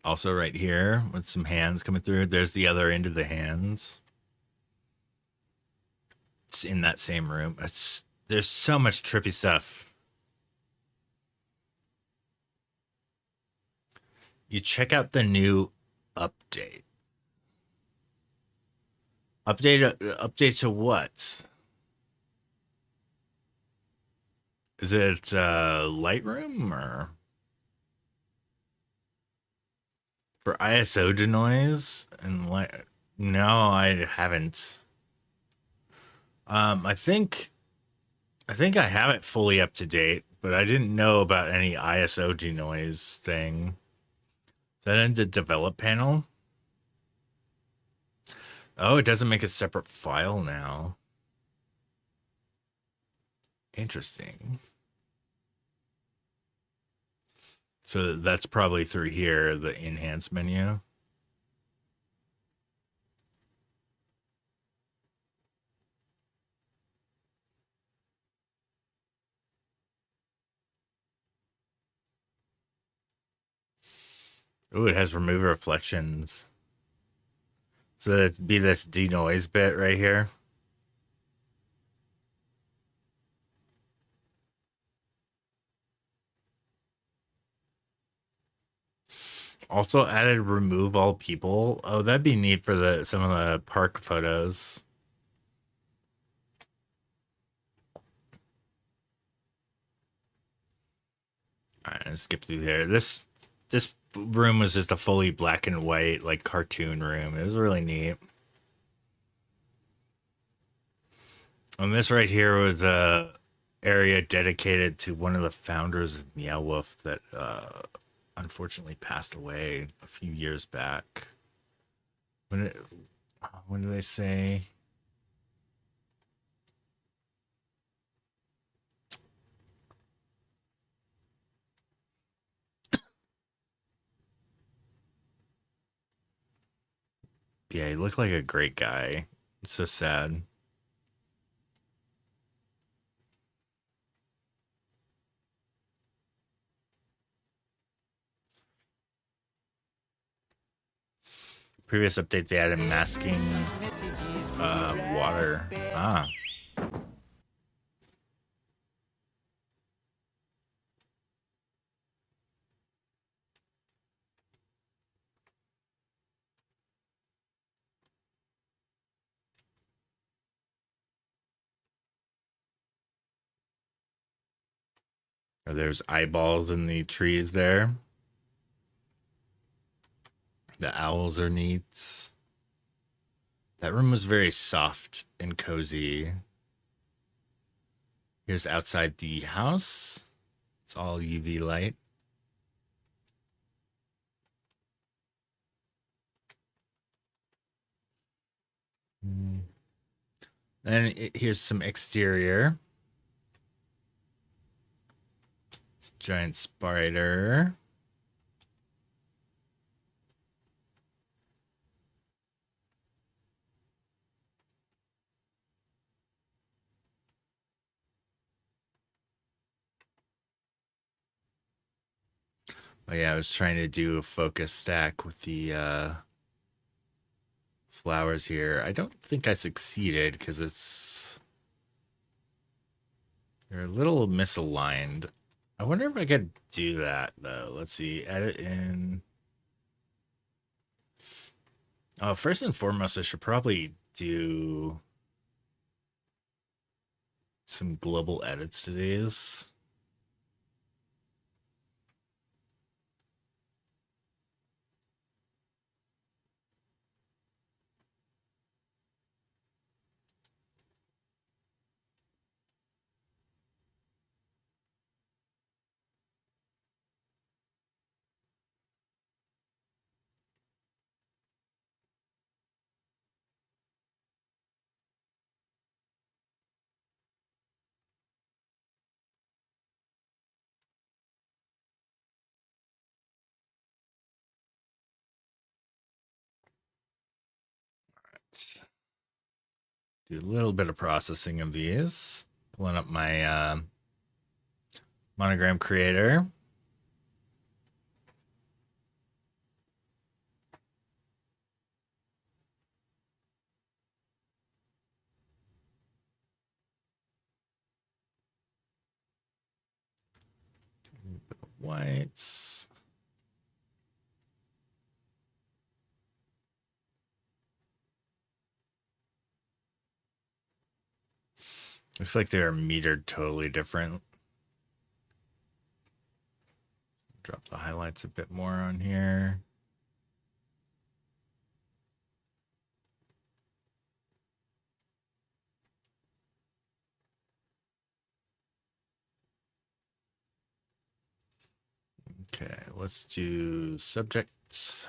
Also right here with some hands coming through. There's the other end of the hands. It's in that same room. There's so much trippy stuff. You check out the new update. Update to what? Is it Lightroom or for ISO denoise and like? No, I haven't. I think I have it fully up to date, but I didn't know about any ISO denoise thing. Is that in the develop panel? Oh, it doesn't make a separate file now. Interesting. So that's probably through here, the enhance menu. Oh, it has remove reflections. So it'd be this denoise bit right here. Also added remove all people. Oh, that'd be neat for the some of the park photos. Alright, let's skip through there. This room was just a fully black and white, like cartoon room. It was really neat. And this right here was a area dedicated to one of the founders of Meow Wolf that unfortunately passed away a few years back. When do they say? Yeah, he looked like a great guy. It's so sad. Previous update, they added masking water. Ah. There's eyeballs in the trees there. The owls are neat. That room was very soft and cozy. Here's outside the house. It's all UV light. Then here's some exterior. It's a giant spider. Oh yeah, I was trying to do a focus stack with the flowers here. I don't think I succeeded because they're a little misaligned. I wonder if I could do that though. Let's see, edit in. Oh, first and foremost, I should probably do some global edits to these. Do a little bit of processing of these. Pulling up my monogram creator. Whites. Looks like they're metered totally different. Drop the highlights a bit more on here. Okay, let's do subjects.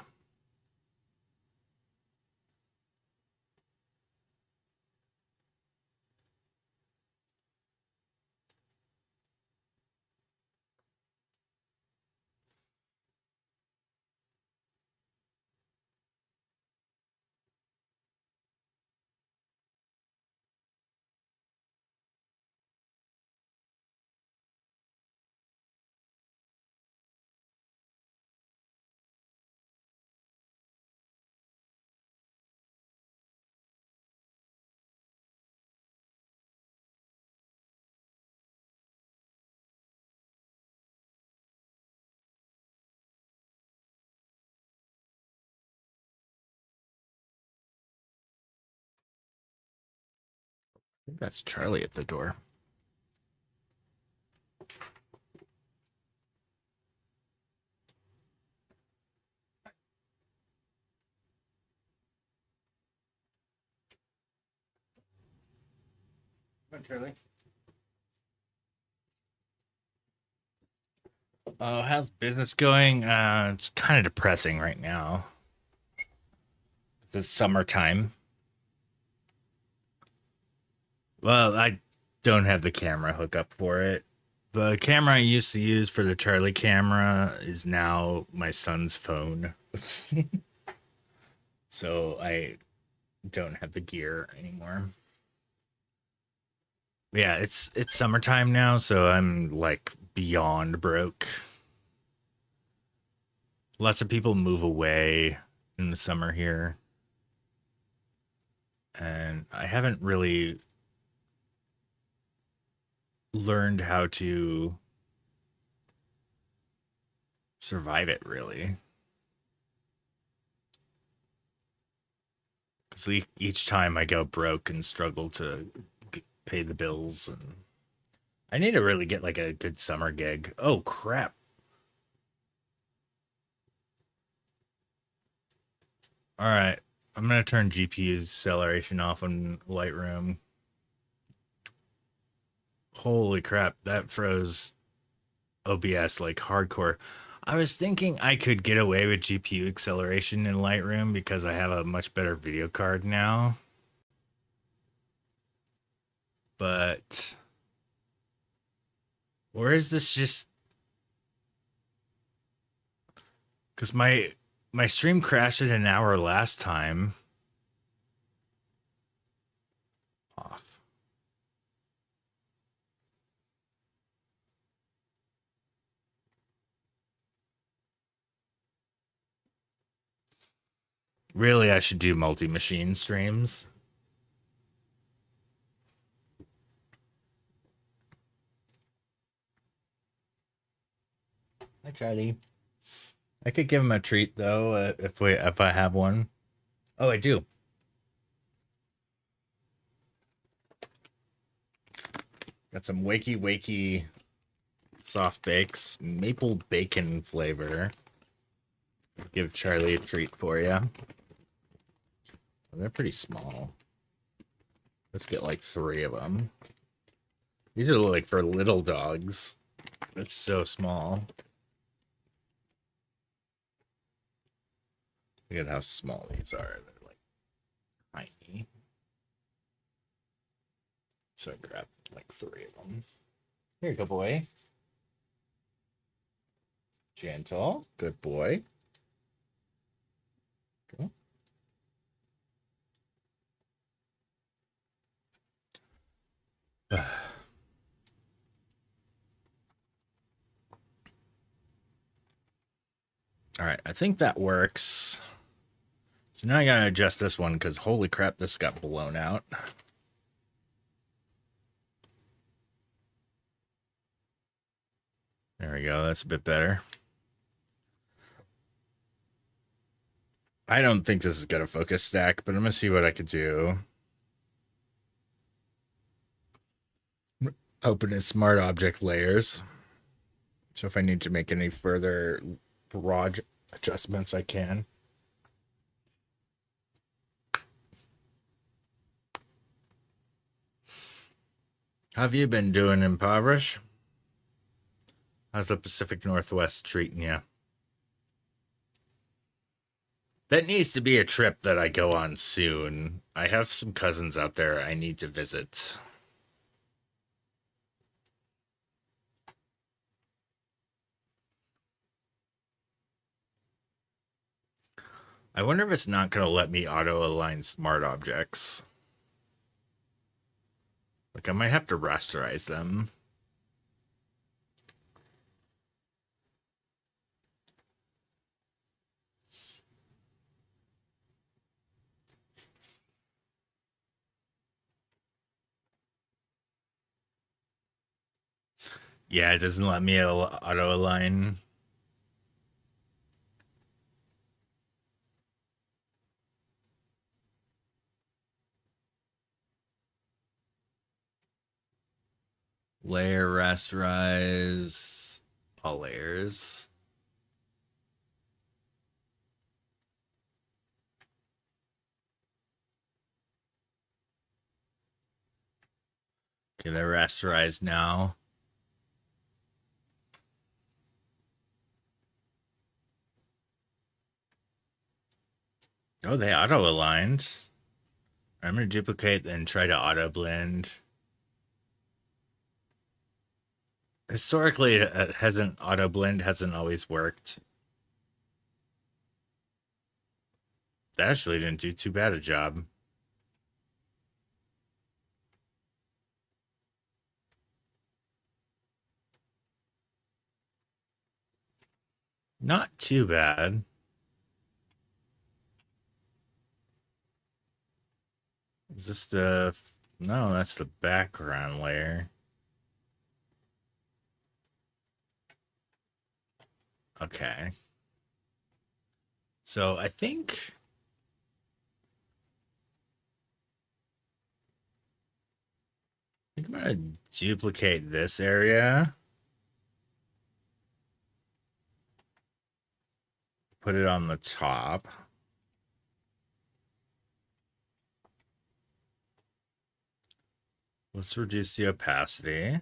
think that's Charlie at the door. Come on, Charlie. Oh, how's business going? It's kind of depressing right now. It's summertime. Well, I don't have the camera hookup for it. The camera I used to use for the Charlie camera is now my son's phone. So I don't have the gear anymore. Yeah, it's summertime now, so I'm like beyond broke. Lots of people move away in the summer here. And I haven't really learned how to survive it, really. Because each time I go broke and struggle to pay the bills, and I need to really get like a good summer gig. Oh crap. All right, I'm gonna turn GPU acceleration off on Lightroom. Holy crap, that froze OBS like hardcore. I was thinking I could get away with GPU acceleration in Lightroom because I have a much better video card now. But or is this just because my stream crashed at an hour last time? Off. Really, I should do multi-machine streams. Hi, Charlie. I could give him a treat though if I have one. Oh, I do. Got some wakey soft bakes, maple bacon flavor. Give Charlie a treat for you. They're pretty small. Let's get like 3 of them. These are like for little dogs. It's so small. Look at how small these are. They're like tiny. So I grabbed like 3 of them. Here, good boy. Gentle. Good boy. Cool. All right, I think that works. So now I gotta adjust this one because holy crap, this got blown out. There we go. That's a bit better. I don't think this is gonna focus stack, but I'm gonna see what I could do. Open in smart object layers. So if I need to make any further broad adjustments, I can. How have you been doing, Impoverish? How's the Pacific Northwest treating you? That needs to be a trip that I go on soon. I have some cousins out there I need to visit. I wonder if it's not going to let me auto-align smart objects. Like, I might have to rasterize them. Yeah, it doesn't let me auto-align. Layer rasterize all layers. Okay, they're rasterized now. Oh, they auto aligned. I'm gonna duplicate and try to auto blend. Historically, it hasn't auto blend hasn't always worked. That actually didn't do too bad a job. Not too bad. Is this the... No, that's the background layer. Okay. So I think I'm gonna duplicate this area. Put it on the top. Let's reduce the opacity.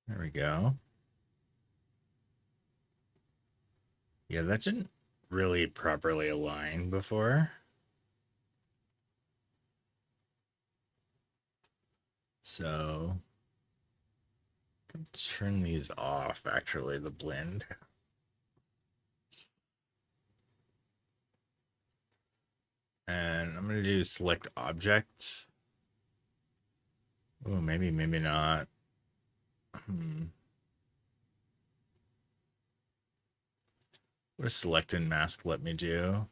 There we go. Yeah, that didn't really properly align before. So turn these off, actually, the blend. And I'm going to do select objects. Oh, maybe not. What does select and mask let me do?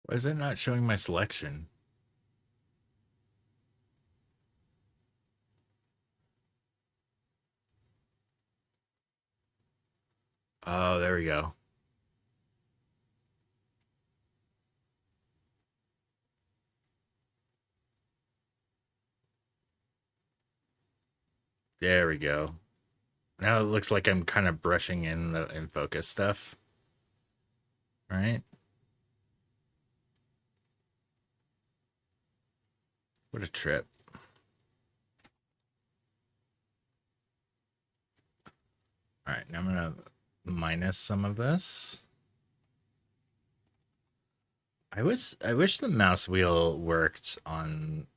Why is it not showing my selection? Oh, there we go. There we go. Now it looks like I'm kind of brushing in the in focus stuff. Right? What a trip. All right, now I'm gonna minus some of this. I wish the mouse wheel worked on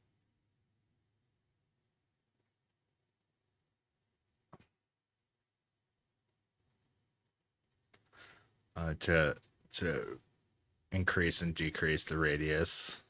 to increase and decrease the radius.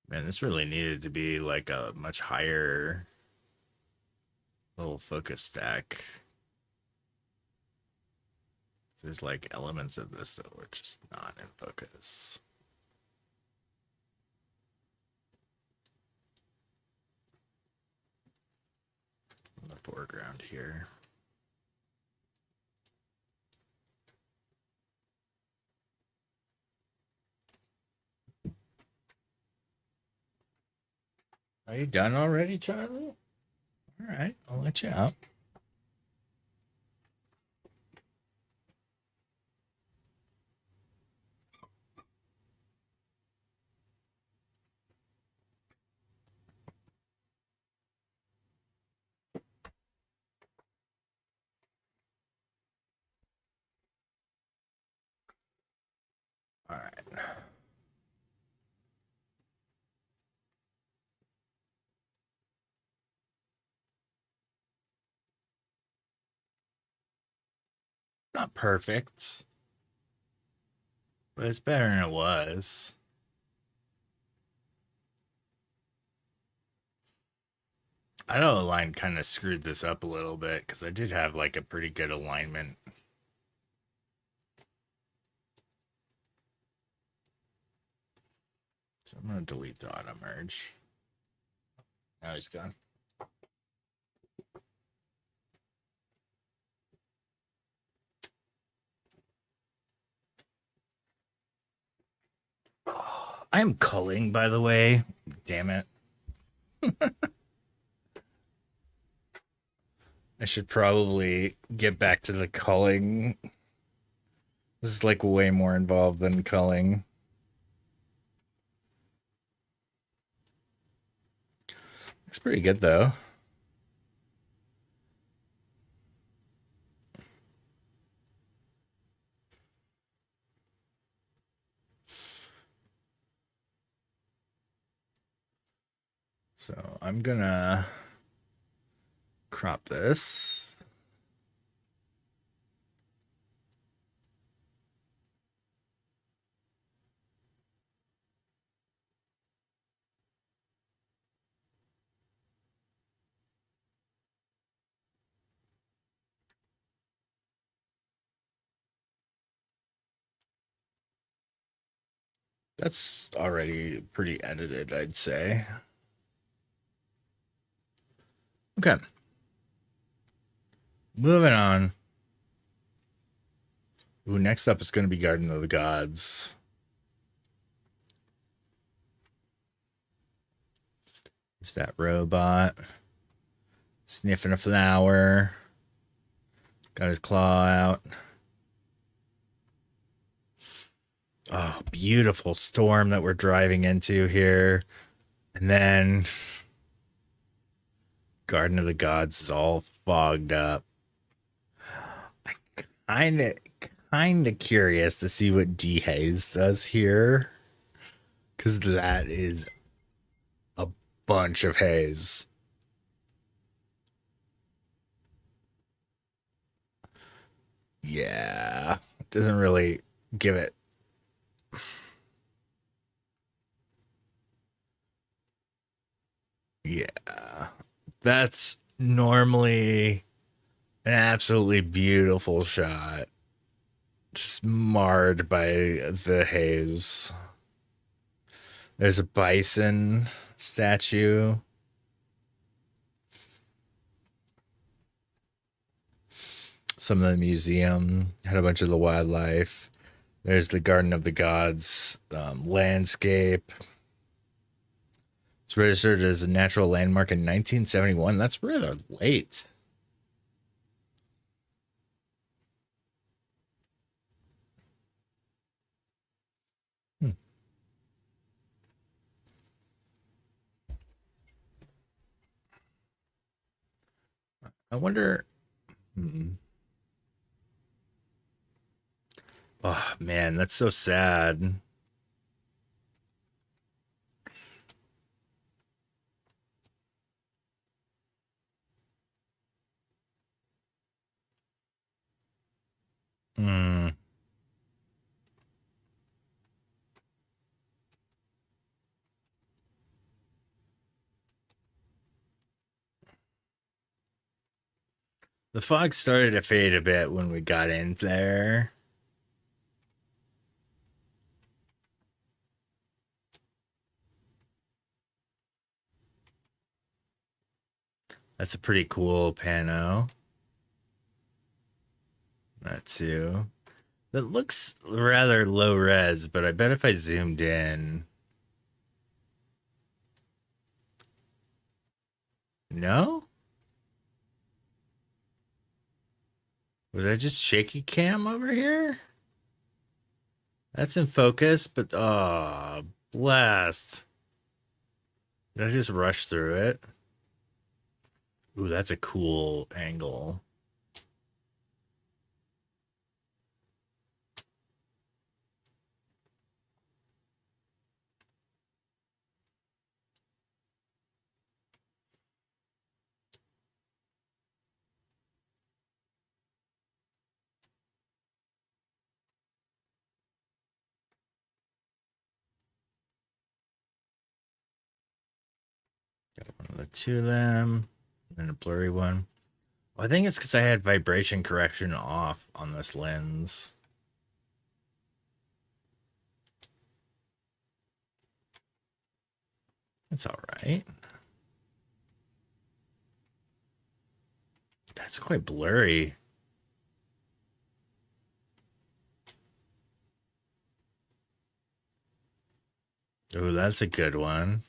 Man, this really needed to be like a much higher little focus stack. There's like elements of this that were just not in focus. In the foreground here. Are you done already, Charlie? All right, I'll let you out. Not perfect, but it's better than it was. I know the line kind of screwed this up a little bit because I did have like a pretty good alignment. So I'm going to delete the auto merge. Now he's gone. I am culling, by the way. Damn it. I should probably get back to the culling. This is like way more involved than culling. Looks pretty good though. So I'm gonna crop this. That's already pretty edited, I'd say. Okay. Moving on. Ooh, next up is going to be Garden of the Gods. There's that robot sniffing a flower. Got his claw out. Oh, beautiful storm that we're driving into here. And then Garden of the Gods is all fogged up. Kinda curious to see what Dehaze does here. Cause that is a bunch of haze. Yeah. Doesn't really give it. Yeah. That's normally an absolutely beautiful shot. Just marred by the haze. There's a bison statue. Some of the museum had a bunch of the wildlife. There's the Garden of the Gods landscape. It's registered as a natural landmark in 1971. That's rather late. I wonder. Oh man, that's so sad. Hmm. The fog started to fade a bit when we got in there. That's a pretty cool pano. That too. That looks rather low res, but I bet if I zoomed in. No? Was I just shaky cam over here? That's in focus, but oh, blast. Did I just rush through it? Ooh, that's a cool angle. the two of them, and a blurry one. Well, I think it's because I had vibration correction off on this lens. It's all right. That's quite blurry. Oh, that's a good one.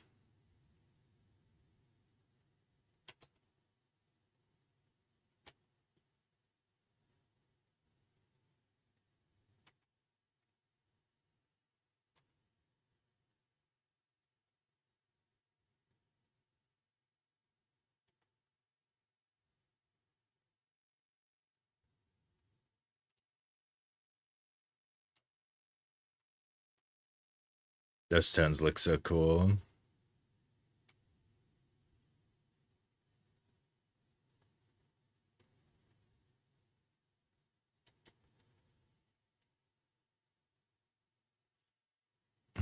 Those tones look so cool.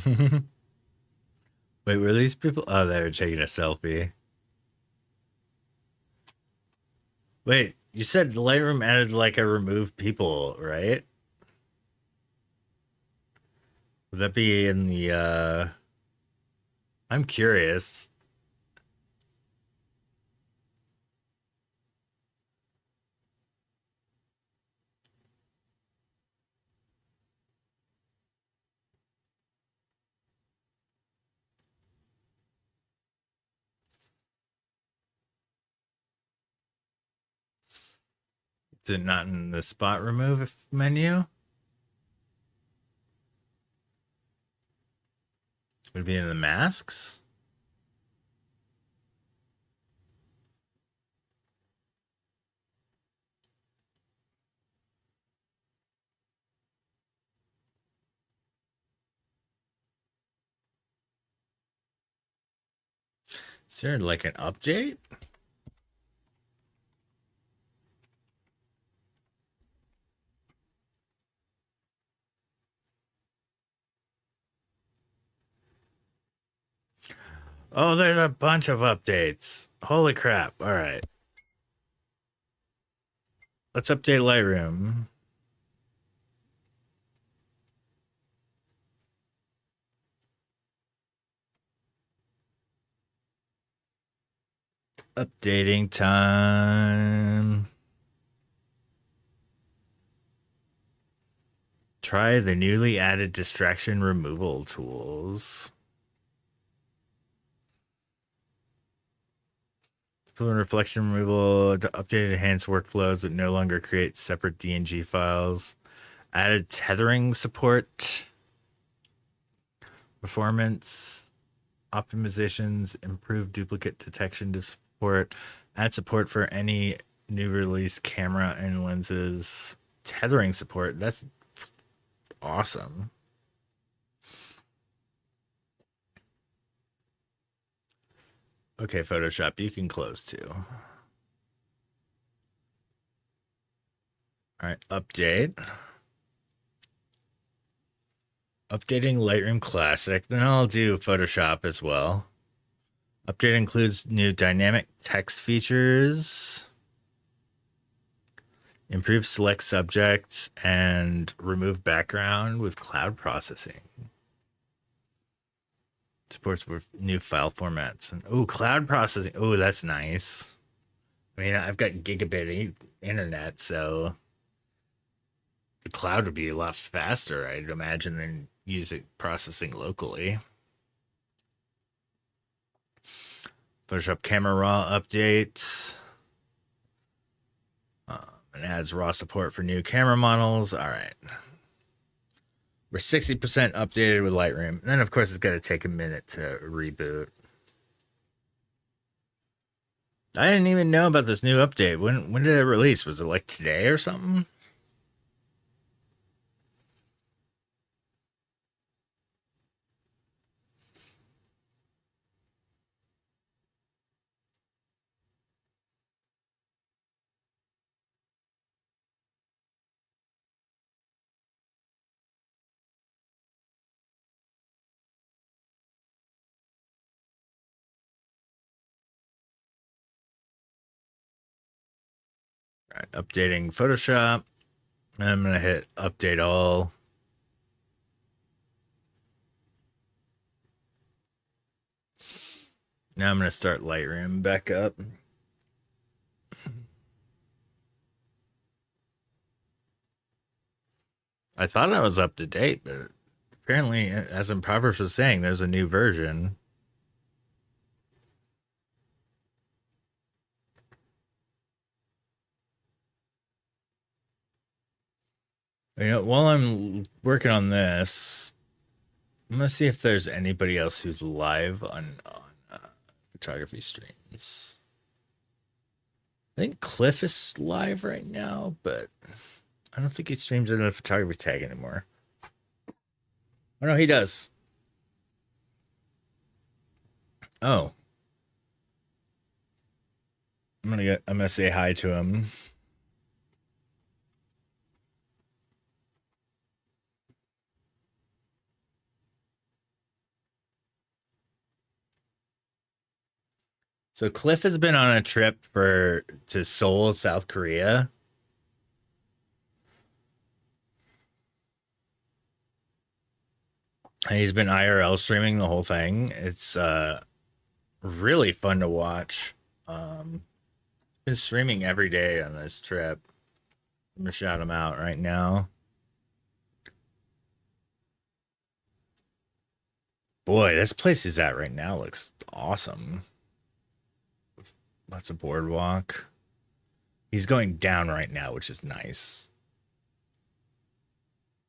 Wait, were these people? Oh, they were taking a selfie. Wait, you said Lightroom added like a remove people, right? Would that be in the I'm curious. Is it not in the spot remove menu? Would it be in the masks? Is there like an update? Oh, there's a bunch of updates. Holy crap. All right. Let's update Lightroom. Updating time. Try the newly added distraction removal tools. Fluid reflection removal, updated enhanced workflows that no longer create separate DNG files. Added tethering support. Performance optimizations, improved duplicate detection to support. Add support for any new release camera and lenses. Tethering support. That's awesome. Okay, Photoshop, you can close too. All right, update. Updating Lightroom Classic. Then I'll do Photoshop as well. Update includes new dynamic text features, improve select subjects, and remove background with cloud processing. Supports new file formats. And oh, cloud processing. Oh, that's nice. I mean, I've got gigabit internet, so the cloud would be a lot faster, I'd imagine, than using processing locally. Photoshop Camera Raw updates. And adds raw support for new camera models. All right. We're 60% updated with Lightroom. And then, of course, it's got to take a minute to reboot. I didn't even know about this new update. When did it release? Was it like today or something? All right, updating Photoshop. I'm gonna hit update all. Now I'm gonna start Lightroom back up. I thought I was up to date, but apparently, as Impoverished was saying, there's a new version. You know, while I'm working on this, I'm gonna see if there's anybody else who's live on photography streams. I think Cliff is live right now, but I don't think he streams in a photography tag anymore. Oh no, he does. Oh. I'm gonna say hi to him. So Cliff has been on a trip to Seoul, South Korea. And he's been IRL streaming the whole thing. It's really fun to watch. Been streaming every day on this trip. I'm gonna shout him out right now. Boy, this place he's at right now looks awesome. Lots of boardwalk. He's going down right now, which is nice.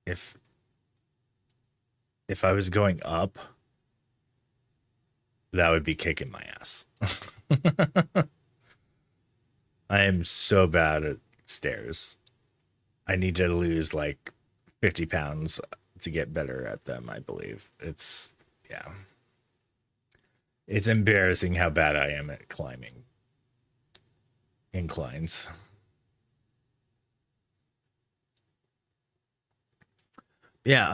If I was going up, that would be kicking my ass. I am so bad at stairs. I need to lose like 50 pounds to get better at them, I believe. Yeah. It's embarrassing how bad I am at climbing inclines. Yeah,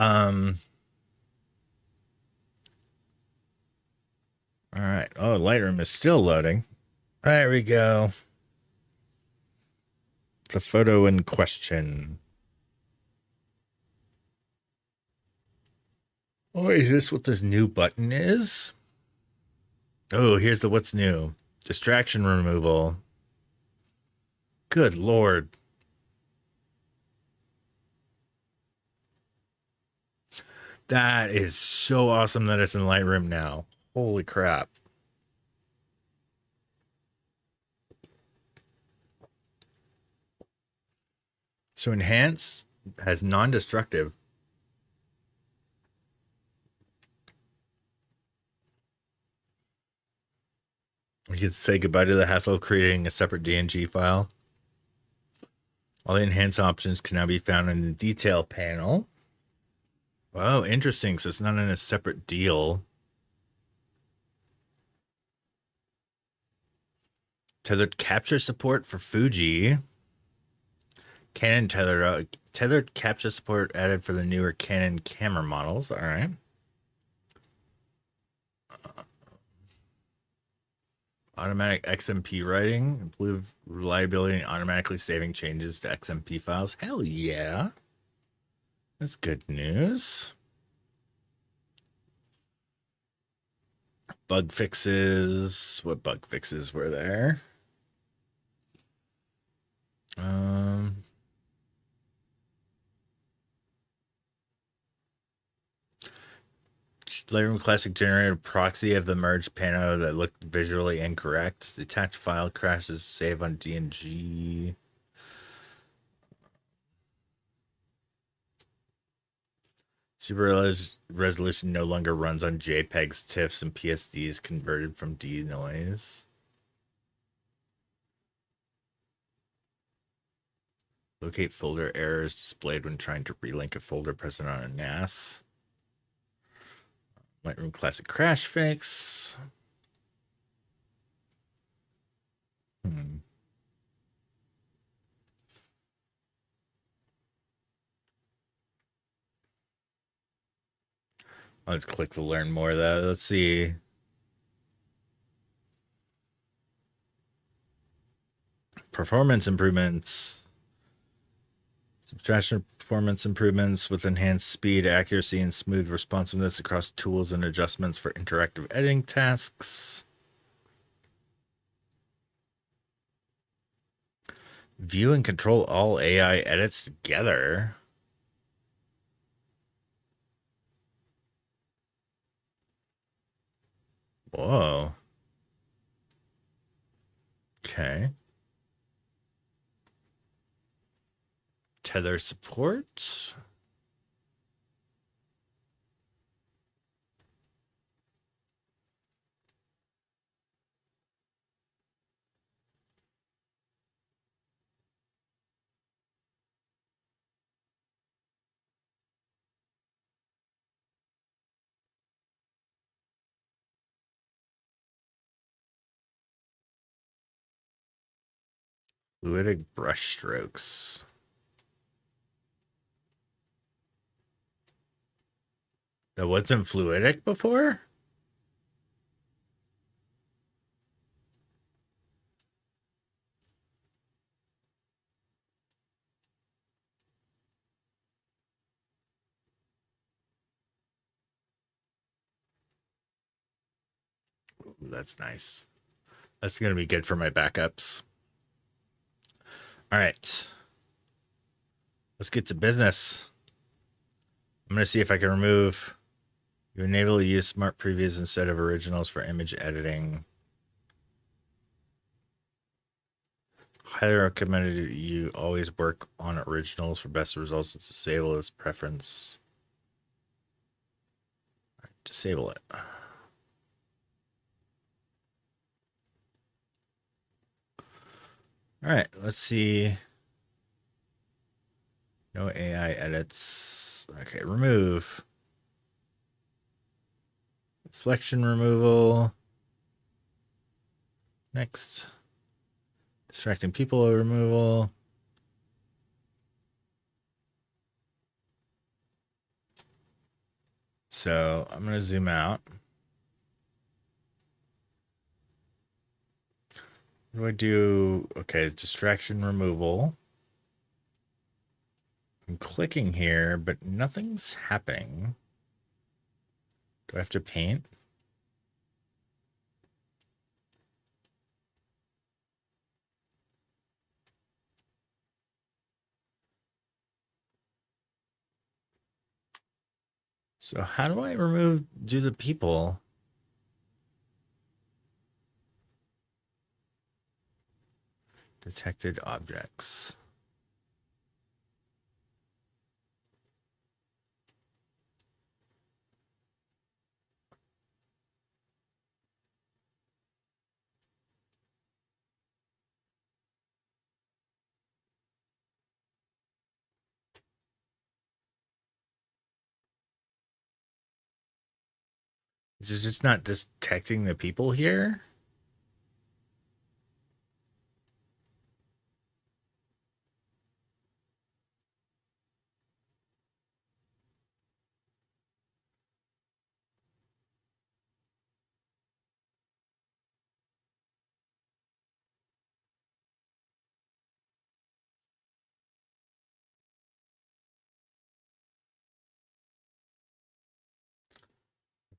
all right. Oh, Lightroom is still loading. There we go. The photo in question. Oh, is this what this new button is? Oh, here's the what's new. Distraction removal. Good Lord. That is so awesome that it's in Lightroom now. Holy crap. So enhance has non-destructive. We can say goodbye to the hassle of creating a separate DNG file. All the enhance options can now be found in the detail panel. Wow, interesting. So it's not in a separate deal. Tethered capture support for Fuji. Canon tethered capture support added for the newer Canon camera models. All right. Automatic XMP writing, improve reliability and automatically saving changes to XMP files. Hell yeah. That's good news. Bug fixes. What bug fixes were there? Lightroom Classic generated a proxy of the merged pano that looked visually incorrect. The attached file crashes save on DNG. Super resolution no longer runs on JPEGs, TIFFs, and PSDs converted from denoise. Locate folder errors displayed when trying to relink a folder present on a NAS. Lightroom Classic crash fix. Let's click to learn more of that. Let's see. performance improvements. Subtraction performance improvements with enhanced speed, accuracy, and smooth responsiveness across tools and adjustments for interactive editing tasks. View and control all AI edits together. Whoa. Okay. Tether support. Fluidic brush strokes. That wasn't fluidic before? Ooh, that's nice. That's going to be good for my backups. All right. Let's get to business. I'm going to see if I can remove. You enable to use smart previews instead of originals for image editing. Highly recommended you always work on originals for best results. It's disable this preference. All right, disable it. All right, let's see. No AI edits. Okay, remove. Reflection removal. Next. Distracting people removal. So I'm going to zoom out. What do I do? Okay, distraction removal. I'm clicking here, but nothing's happening. Do I have to paint? So how do I do the people? Detected objects. Is it just not detecting the people here?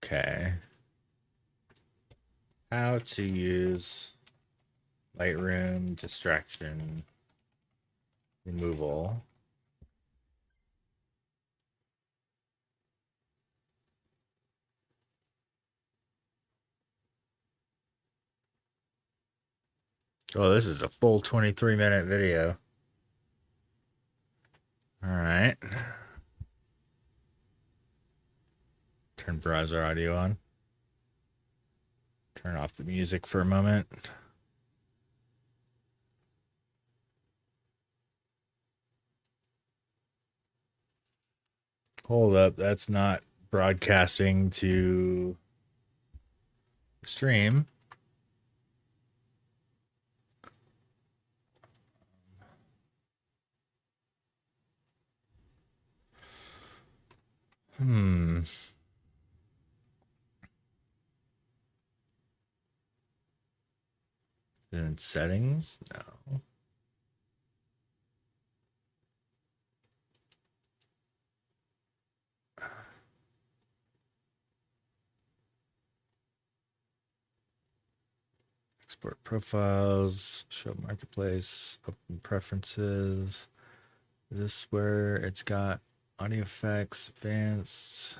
Okay. How to use Lightroom distraction removal. Oh, this is a full 23-minute video. All right. Turn browser audio on. Turn off the music for a moment. Hold up, that's not broadcasting to stream. In settings? No. Export profiles, show marketplace, open preferences. Is this where it's got audio effects, advanced?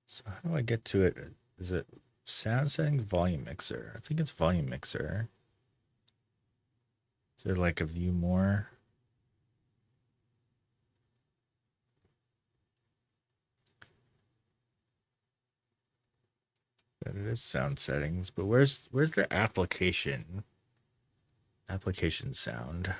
So how do I get to it? Is it sound settings, volume mixer? I think it's volume mixer. Is there like a view more? But it is sound settings, but where's the application? Application sound.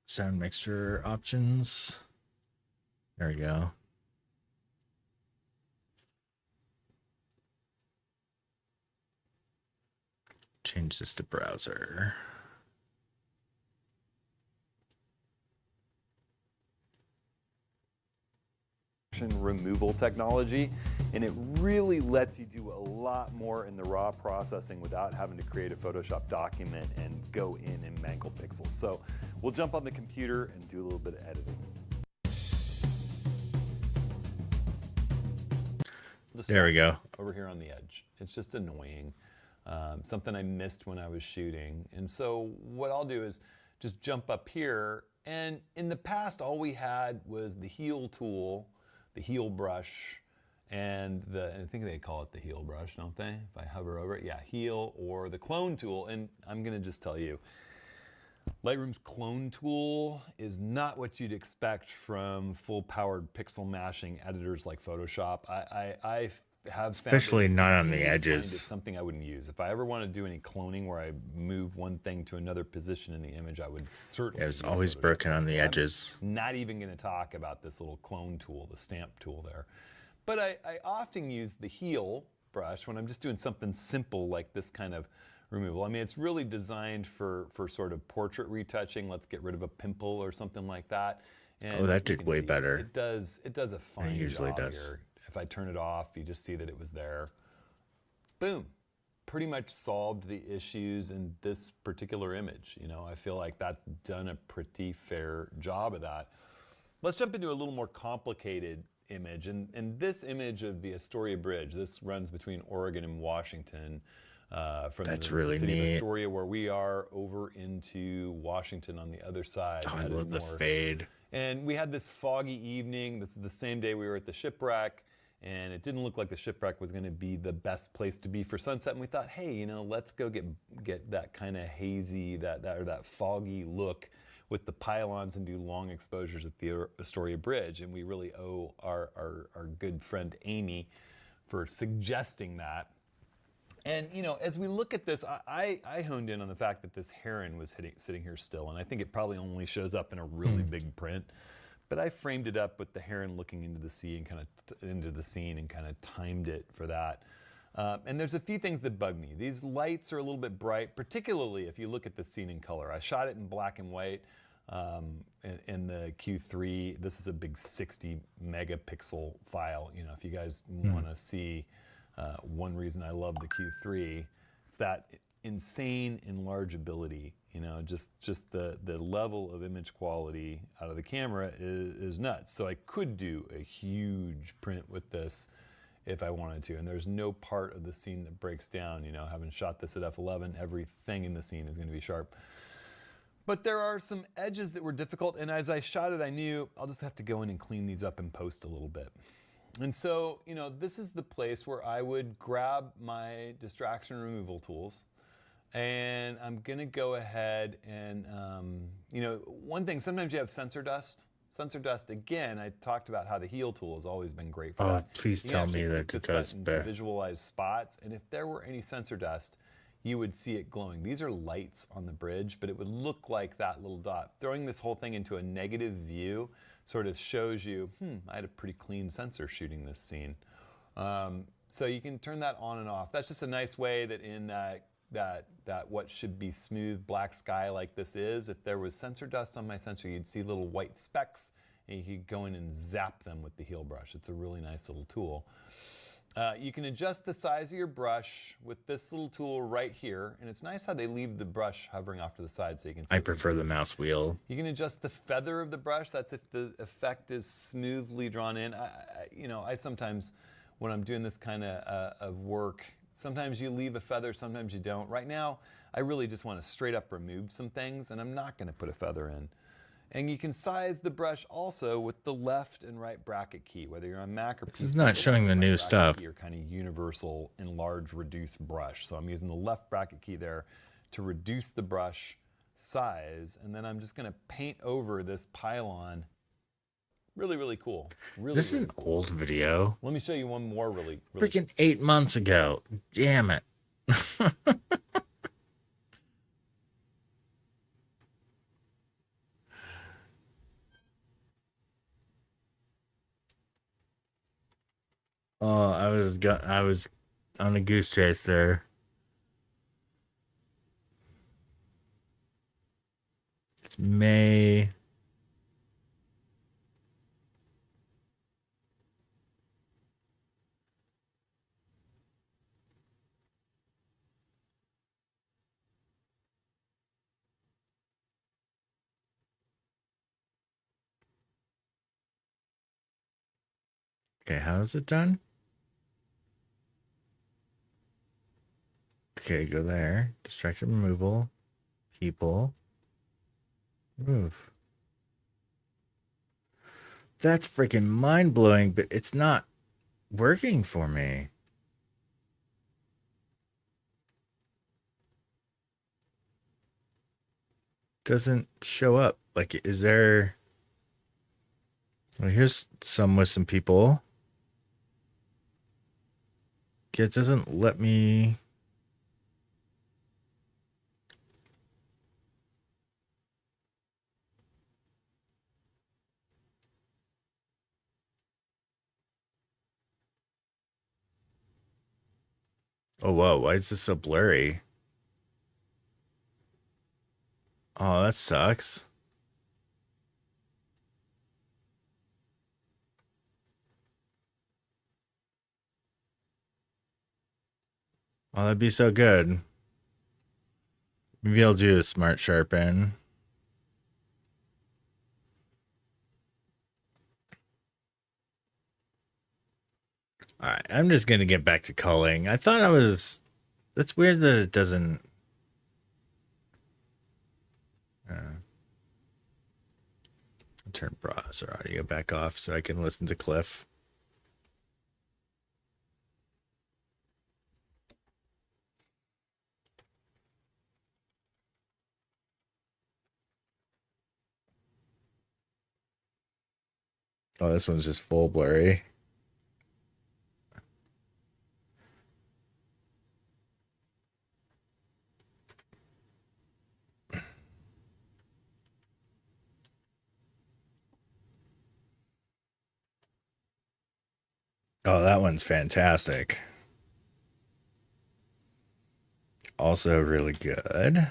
Sound mixture options. There we go. Change this to browser. Removal technology, and it really lets you do a lot more in the raw processing without having to create a Photoshop document and go in and mangle pixels. So we'll jump on the computer and do a little bit of editing. There we go. Over here on the edge. It's just annoying. Something I missed when I was shooting. And so what I'll do is just jump up here. And in the past, all we had was the heal tool, the heal brush, and I think they call it the heal brush, don't they? If I hover over it, yeah, heal, or the clone tool. And I'm gonna just tell you, Lightroom's clone tool is not what you'd expect from full-powered pixel mashing editors like Photoshop. I have found Especially not on the edges. It's something I wouldn't use. If I ever want to do any cloning where I move one thing to another position in the image, I would certainly It was use always Photoshop. broken on the So I'm edges. not even going to talk about this little clone tool, the stamp tool there. But I often use the heal brush when I'm just doing something simple like this kind of removal. I mean, it's really designed for sort of portrait retouching. Let's get rid of a pimple or something like that. And Oh, that you did can way see better. It does a fine usually job does. here. If I turn it off, you just see that it was there. Boom. Pretty much solved the issues in this particular image. You know, I feel like that's done a pretty fair job of that. Let's jump into a little more complicated image. And this image of the Astoria Bridge, this runs between Oregon and Washington. From That's the really city of neat. Astoria, where we are, over into Washington on the other side. Oh, I headed love the north. fade. And we had this foggy evening. This is the same day we were at the shipwreck, and it didn't look like the shipwreck was going to be the best place to be for sunset. And we thought, hey, you know, let's go get that kind of hazy, that foggy look with the pylons and do long exposures at the Astoria Bridge. And we really owe our good friend Amy for suggesting that. And you know, as we look at this, I honed in on the fact that this heron was sitting here still, and I think it probably only shows up in a really big print. But I framed it up with the heron looking into the sea and kind of into the scene and kind of timed it for that. And there's a few things that bug me. These lights are a little bit bright, particularly if you look at the scene in color. I shot it in black and white in the Q3. This is a big 60 megapixel file. You know, if you guys want to see one reason I love the Q3, it's that insane enlargeability. You know, just the level of image quality out of the camera is nuts. So I could do a huge print with this if I wanted to, and there's no part of the scene that breaks down. You know, having shot this at f11, everything in the scene is going to be sharp. But there are some edges that were difficult, and as I shot it, I knew I'll just have to go in and clean these up in post a little bit. And so, you know, this is the place where I would grab my distraction removal tools, and I'm gonna go ahead and, you know, one thing, sometimes you have sensor dust. Sensor dust, again, I talked about how the heal tool has always been great for that. Please You tell actually me click that this it does button to better. visualize spots, and if there were any sensor dust, you would see it glowing. These are lights on the bridge, but it would look like that little dot. Throwing this whole thing into a negative view sort of shows you, I had a pretty clean sensor shooting this scene. So you can turn that on and off. That's just a nice way that in that what should be smooth black sky like this is, if there was sensor dust on my sensor, you'd see little white specks, and you could go in and zap them with the heal brush. It's a really nice little tool. You can adjust the size of your brush with this little tool right here. And it's nice how they leave the brush hovering off to the side so you can see. I prefer the mouse wheel. You can adjust the feather of the brush. That's if the effect is smoothly drawn in. I sometimes, when I'm doing this kind of work, sometimes you leave a feather, sometimes you don't. Right now, I really just want to straight up remove some things, and I'm not going to put a feather in. And you can size the brush also with the left and right bracket key, whether you're on Mac or PC. This is not showing the new stuff. Your kind of universal enlarge, reduce brush. So I'm using the left bracket key there to reduce the brush size, and then I'm just going to paint over this pylon. Really, really cool. This is an old video. Let me show you one more really Freaking 8 months ago. Damn it. Oh, I was on a goose chase there. It's May. Okay, how is it done? Okay, go there. Distraction removal. People. Remove. That's freaking mind-blowing, but it's not working for me. Doesn't show up. Like, is there... Well, here's some with some people. Okay, it doesn't let me... Oh, whoa, why is this so blurry? Oh, that sucks. Oh, that'd be so good. Maybe I'll do a smart sharpen. All right, I'm just going to get back to culling. I thought I was... That's weird that it doesn't... I'll turn browser audio back off so I can listen to Cliff. Oh, this one's just full blurry. Oh, that one's fantastic. Also really good.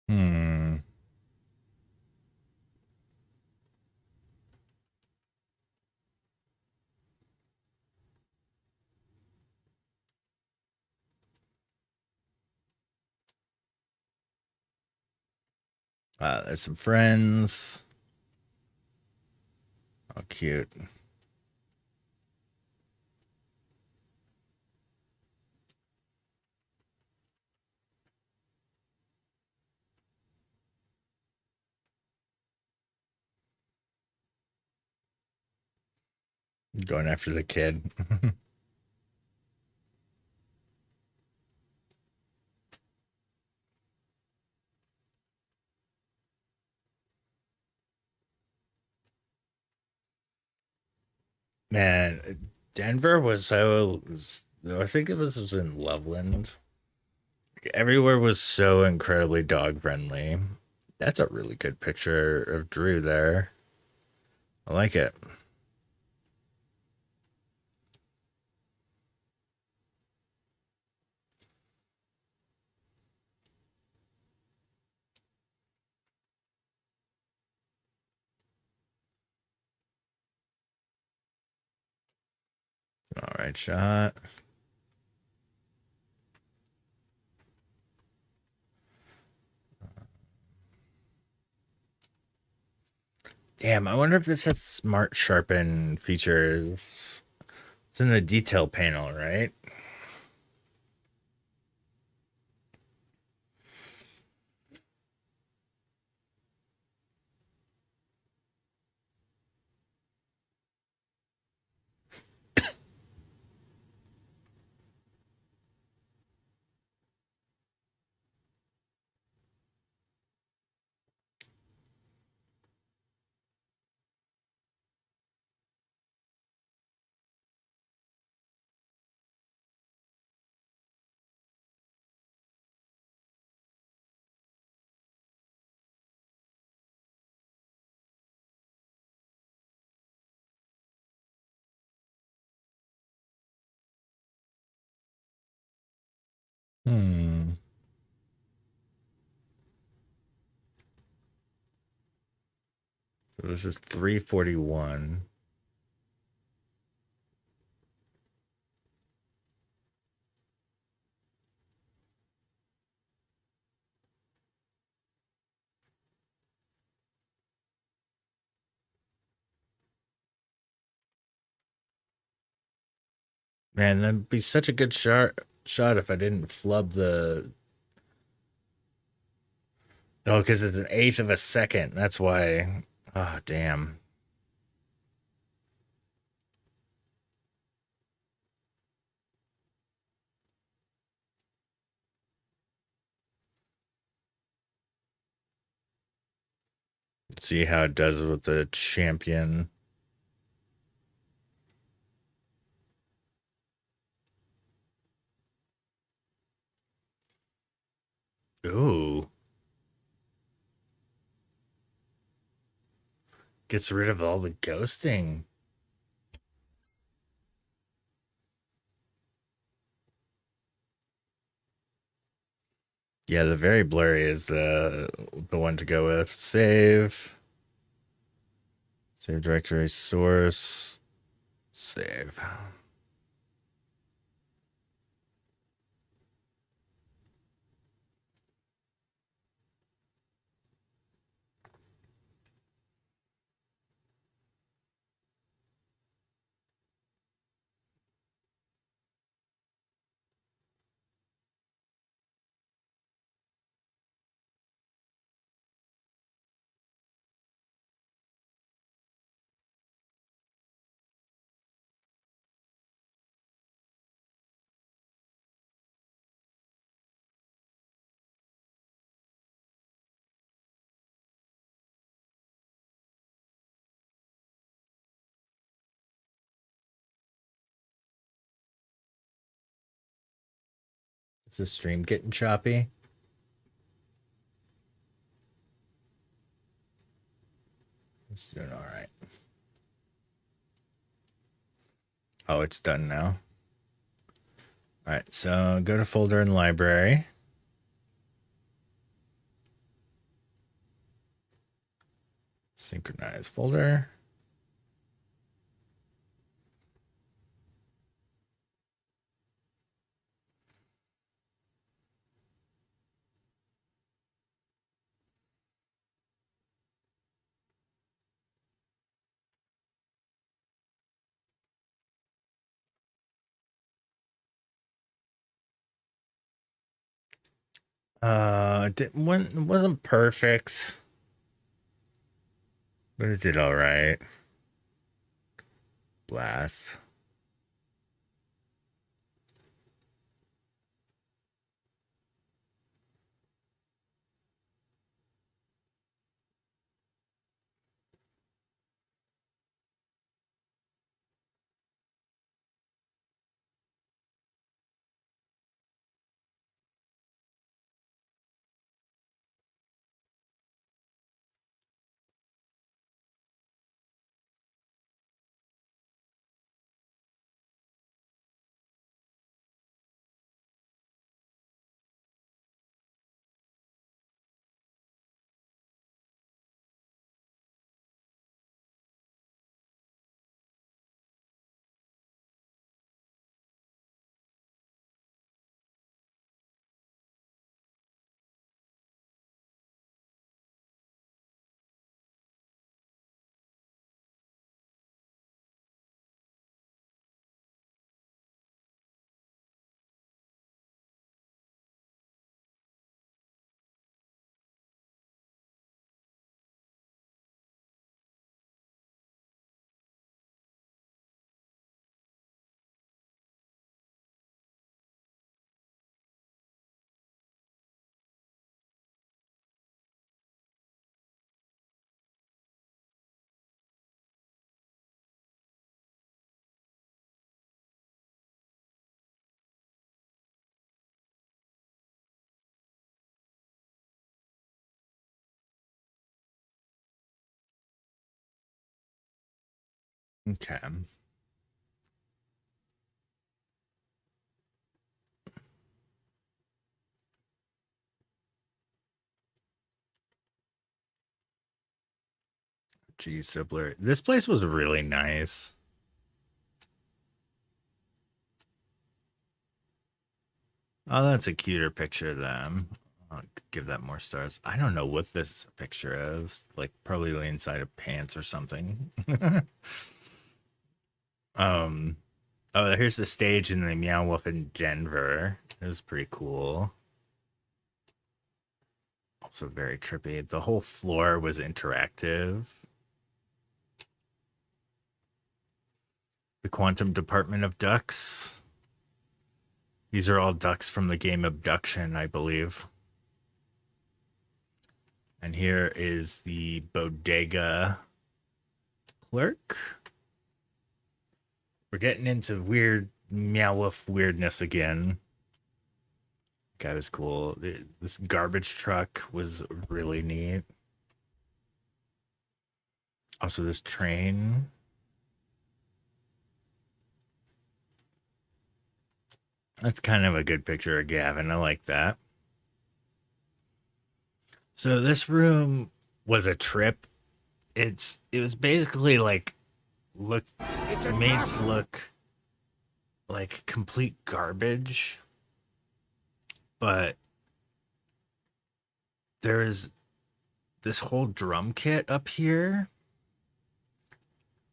Hmm. There's some friends. Oh, cute. Going after the kid. Man, Denver was so. I think was in Loveland. Everywhere was so incredibly dog friendly. That's a really good picture of Drew there. I like it. All right, shot. Damn, I wonder if this has smart sharpen features. It's in the detail panel, right? Hmm. So this is 341. Man, that'd be such a good shot if I didn't flub the. Oh, because it's an eighth of a second. That's why. Oh, damn. See how it does with the champion. Ooh. Gets rid of all the ghosting. Yeah, the very blurry is the one to go with. Save. Save directory source. Save. Is the stream getting choppy? It's doing all right. Oh, it's done now. All right, so go to folder in library. Synchronize folder. It wasn't perfect, but it did all right. Blast. Okay. Geez, so blurry. This place was really nice. Oh, that's a cuter picture of them. I'll give that more stars. I don't know what this is a picture of. Like probably the inside of pants or something. Oh, here's the stage in the Meow Wolf in Denver. It was pretty cool. Also very trippy. The whole floor was interactive. The Quantum Department of Ducks. These are all ducks from the game Abduction, I believe. And here is the bodega clerk. We're getting into weird Meow Wolf weirdness again. Guy was cool. This garbage truck was really neat. Also, this train. That's kind of a good picture of Gavin. I like that. So this room was a trip. It was basically like made to look like complete garbage, but there's this whole drum kit up here,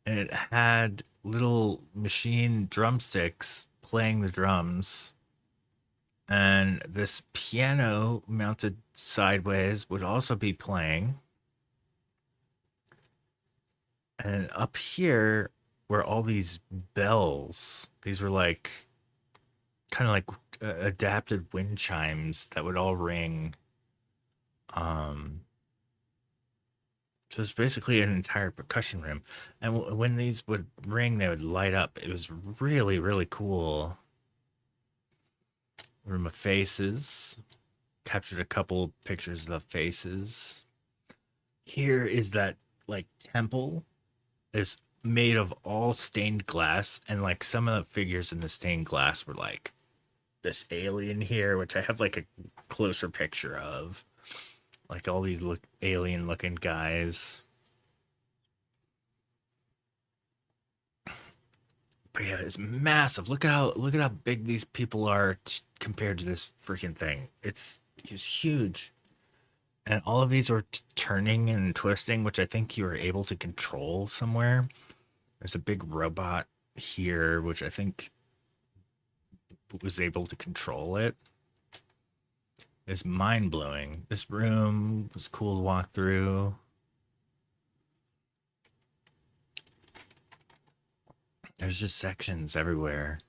and it had little machine drumsticks playing the drums, and this piano mounted sideways would also be playing. And up here were all these bells. These were like kind of like adapted wind chimes that would all ring. So it's basically an entire percussion room. And when these would ring, they would light up. It was really, really cool. Room of faces. Captured a couple pictures of the faces. Here is that like temple. It's made of all stained glass, and like some of the figures in the stained glass were like this alien here, which I have like a closer picture of. Like all these alien looking guys. But yeah, it's massive. Look at how big these people are compared to this freaking thing. It's huge. And all of these are turning and twisting, which I think you were able to control somewhere. There's a big robot here, which I think was able to control it. It's mind-blowing. This room was cool to walk through. There's just sections everywhere.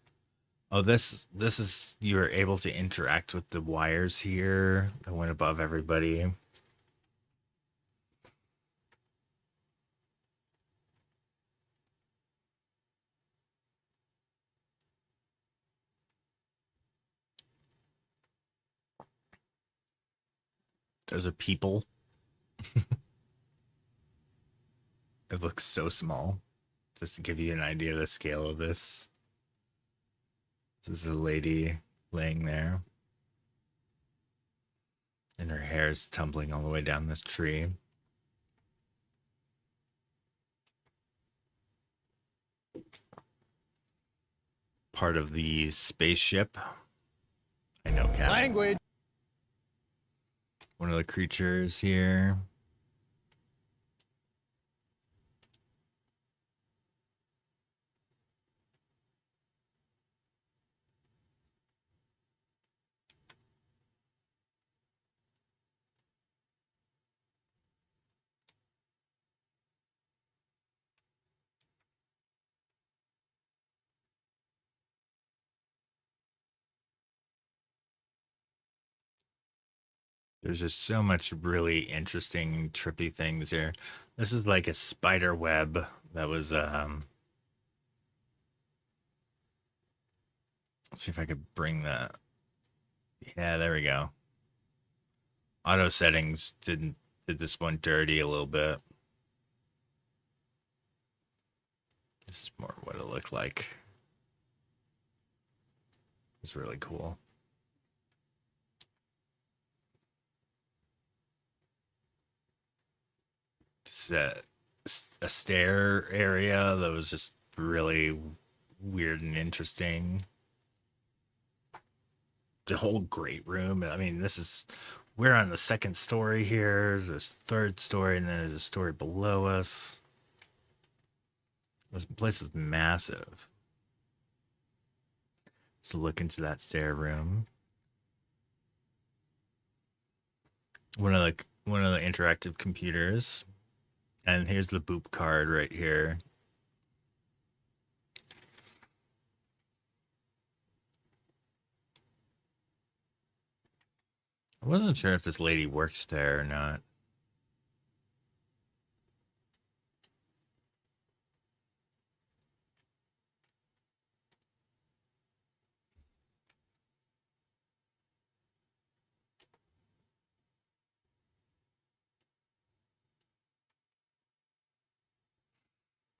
Oh, this is you're able to interact with the wires here that went above everybody. Those are people. It looks so small. Just to give you an idea of the scale of this. This is a lady laying there. And her hair is tumbling all the way down this tree. Part of the spaceship. I know, Captain. Language. One of the creatures here. There's just so much really interesting, trippy things here. This is like a spider web that was, let's see if I could bring that. Yeah, there we go. Auto settings did this one dirty a little bit. This is more what it looked like. It's really cool. A stair area that was just really weird and interesting. The whole great room. I mean, we're on the second story here. There's a third story, and then there's a story below us. This place was massive. So look into that stair room. One of the interactive computers. And here's the boop card right here. I wasn't sure if this lady worked there or not.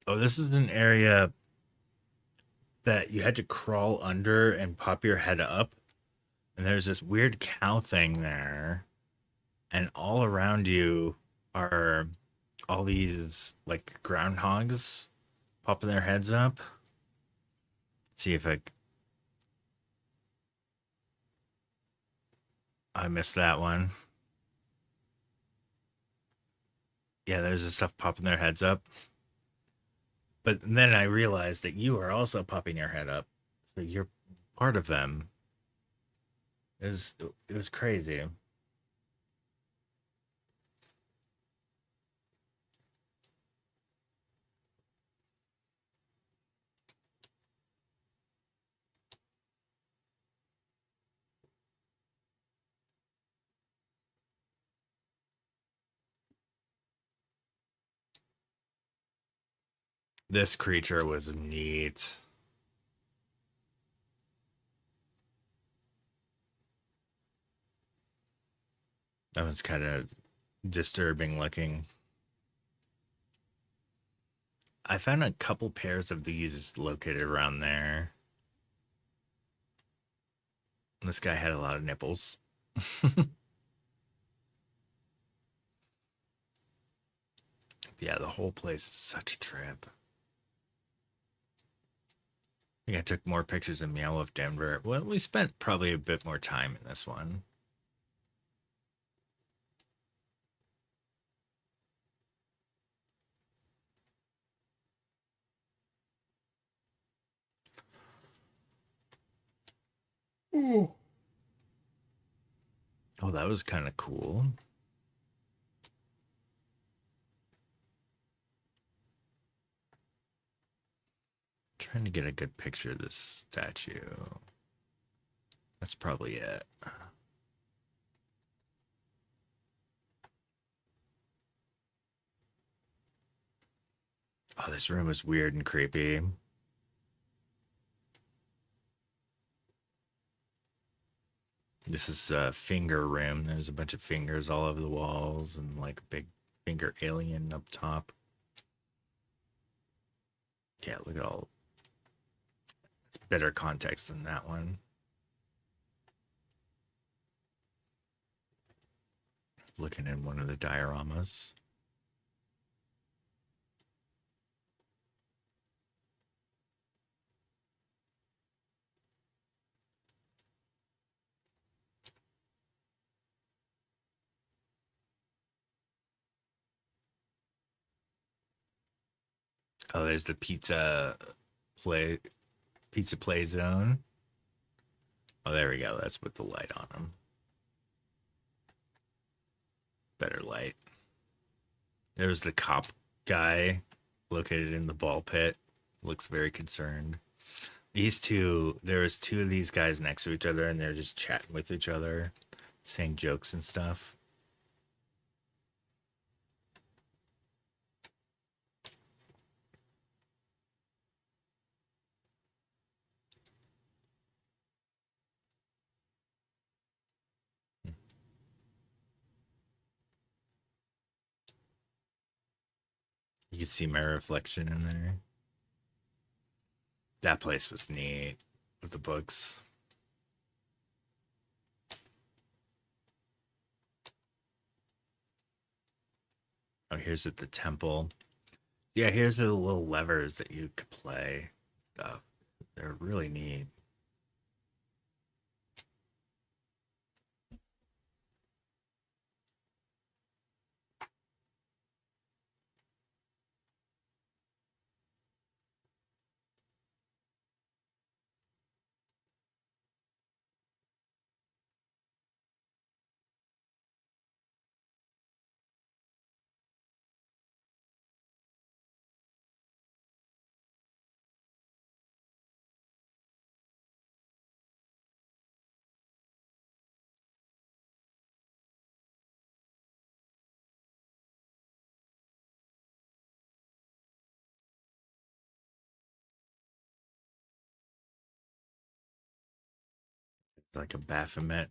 Oh, this is an area that you had to crawl under and pop your head up. And there's this weird cow thing there. And all around you are all these like groundhogs popping their heads up. Let's see if I missed that one. Yeah, there's this stuff popping their heads up. But then I realized that you are also popping your head up. So you're part of them. It was crazy. This creature was neat. That was kind of disturbing looking. I found a couple pairs of these located around there. This guy had a lot of nipples. Yeah, the whole place is such a trip. I think I took more pictures of Meow of Denver. Well, we spent probably a bit more time in this one. Oh, that was kind of cool. Trying to get a good picture of this statue. That's probably it. Oh, this room is weird and creepy. This is a finger room. There's a bunch of fingers all over the walls and like a big finger alien up top. Yeah, look at all. It's better context than that one. Looking in one of the dioramas. Oh, there's the play zone. Oh, there we go. That's with the light on them. Better light. There's the cop guy located in the ball pit. Looks very concerned. These two, there was two of these guys next to each other, and they're just chatting with each other, saying jokes and stuff. You can see my reflection in there. That place was neat with the books. Oh, here's at the temple. Yeah, here's the little levers that you could play. Stuff. They're really neat. It's like a Baphomet.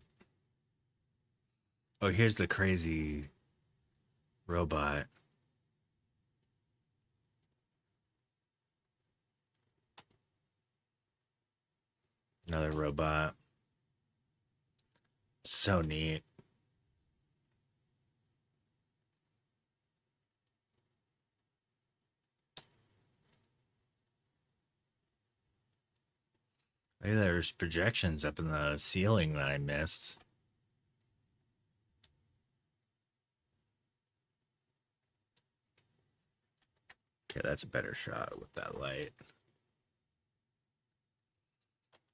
Oh, here's the crazy robot. Another robot. So neat. Hey, there's projections up in the ceiling that I missed. Okay, that's a better shot with that light.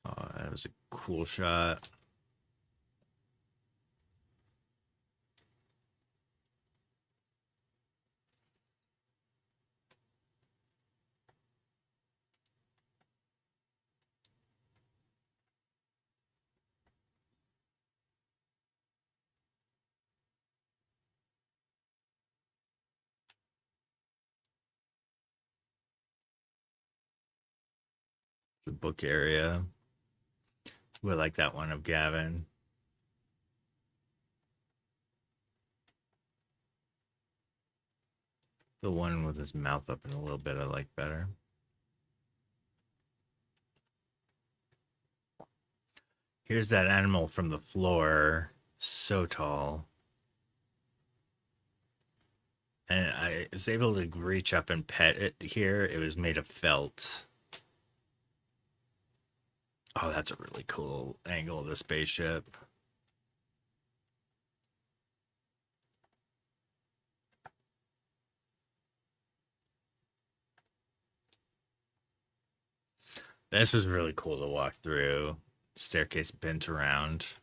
Oh, that was a cool shot. The book area. We like that one of Gavin. The one with his mouth open a little bit I like better. Here's that animal from the floor. So tall. And I was able to reach up and pet it here. It was made of felt. Oh, that's a really cool angle of the spaceship. This was really cool to walk through. Staircase bent around.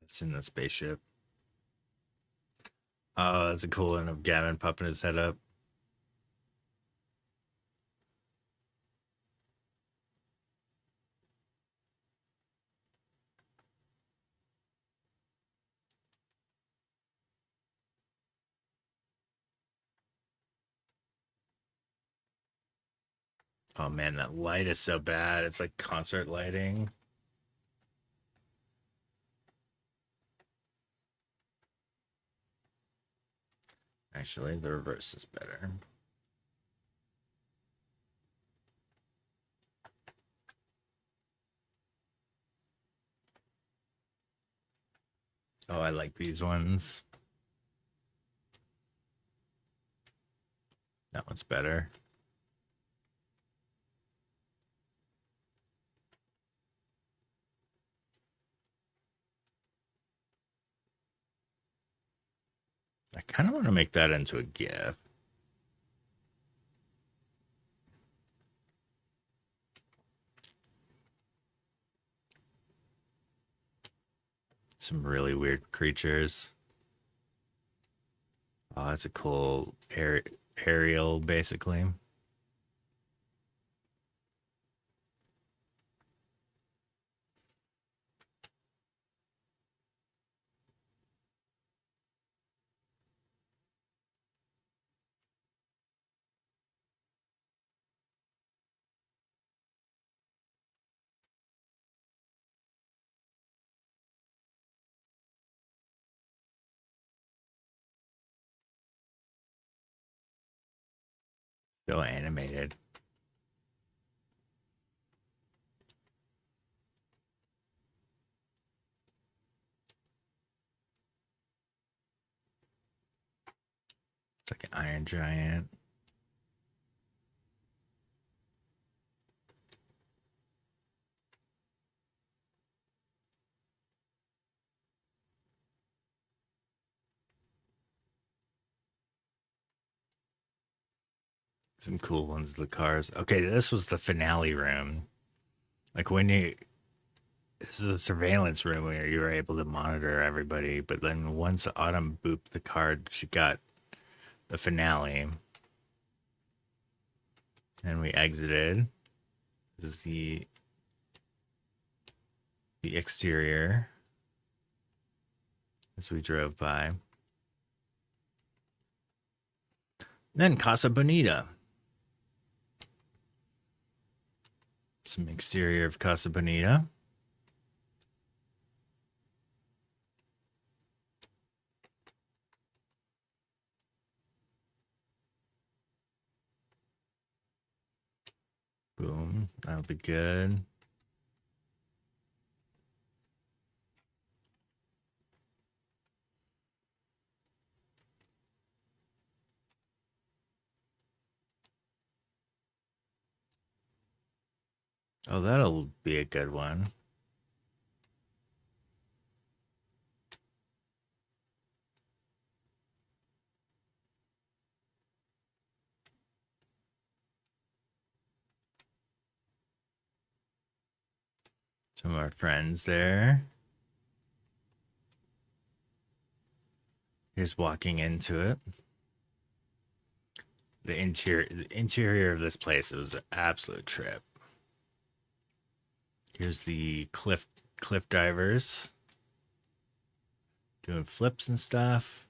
It's in the spaceship. Oh, that's a cool one of Gavin popping his head up. Oh man, that light is so bad. It's like concert lighting. Actually, the reverse is better. Oh, I like these ones. That one's better. I kind of want to make that into a GIF. Some really weird creatures. Oh, that's a cool aerial, basically. So animated. It's like an Iron Giant. Some cool ones, the cars. Okay, this was the finale room. Like when you, this is a surveillance room where you were able to monitor everybody. But then once Autumn booped the card, she got the finale. And we exited. This is the exterior as we drove by. Then Casa Bonita. Some exterior of Casa Bonita. Boom. That'll be good. Oh, that'll be a good one. Some of our friends there. Here's walking into it. The interior of this place, it was an absolute trip. Here's the cliff divers doing flips and stuff.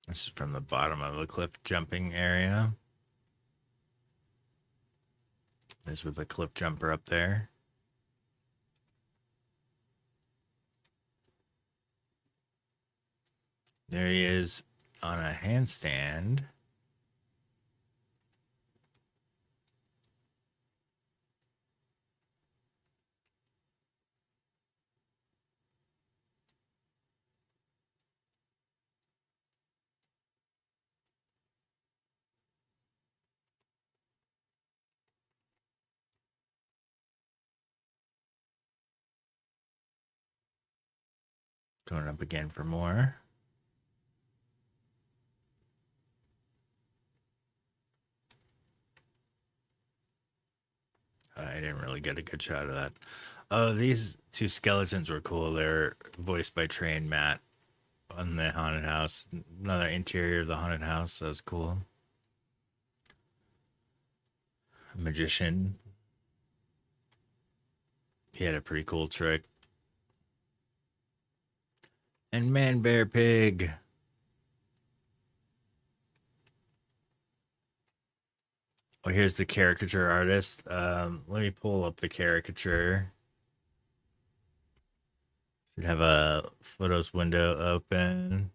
This is from the bottom of the cliff jumping area. There's with a cliff jumper up there. There he is on a handstand. Going up again for more. I didn't really get a good shot of that. Oh, these two skeletons were cool. They're voiced by Trey and Matt on the haunted house. Another interior of the haunted house. That was cool. Magician. He had a pretty cool trick. And Man Bear Pig. Oh, here's the caricature artist. Let me pull up the caricature. Should have a photos window open.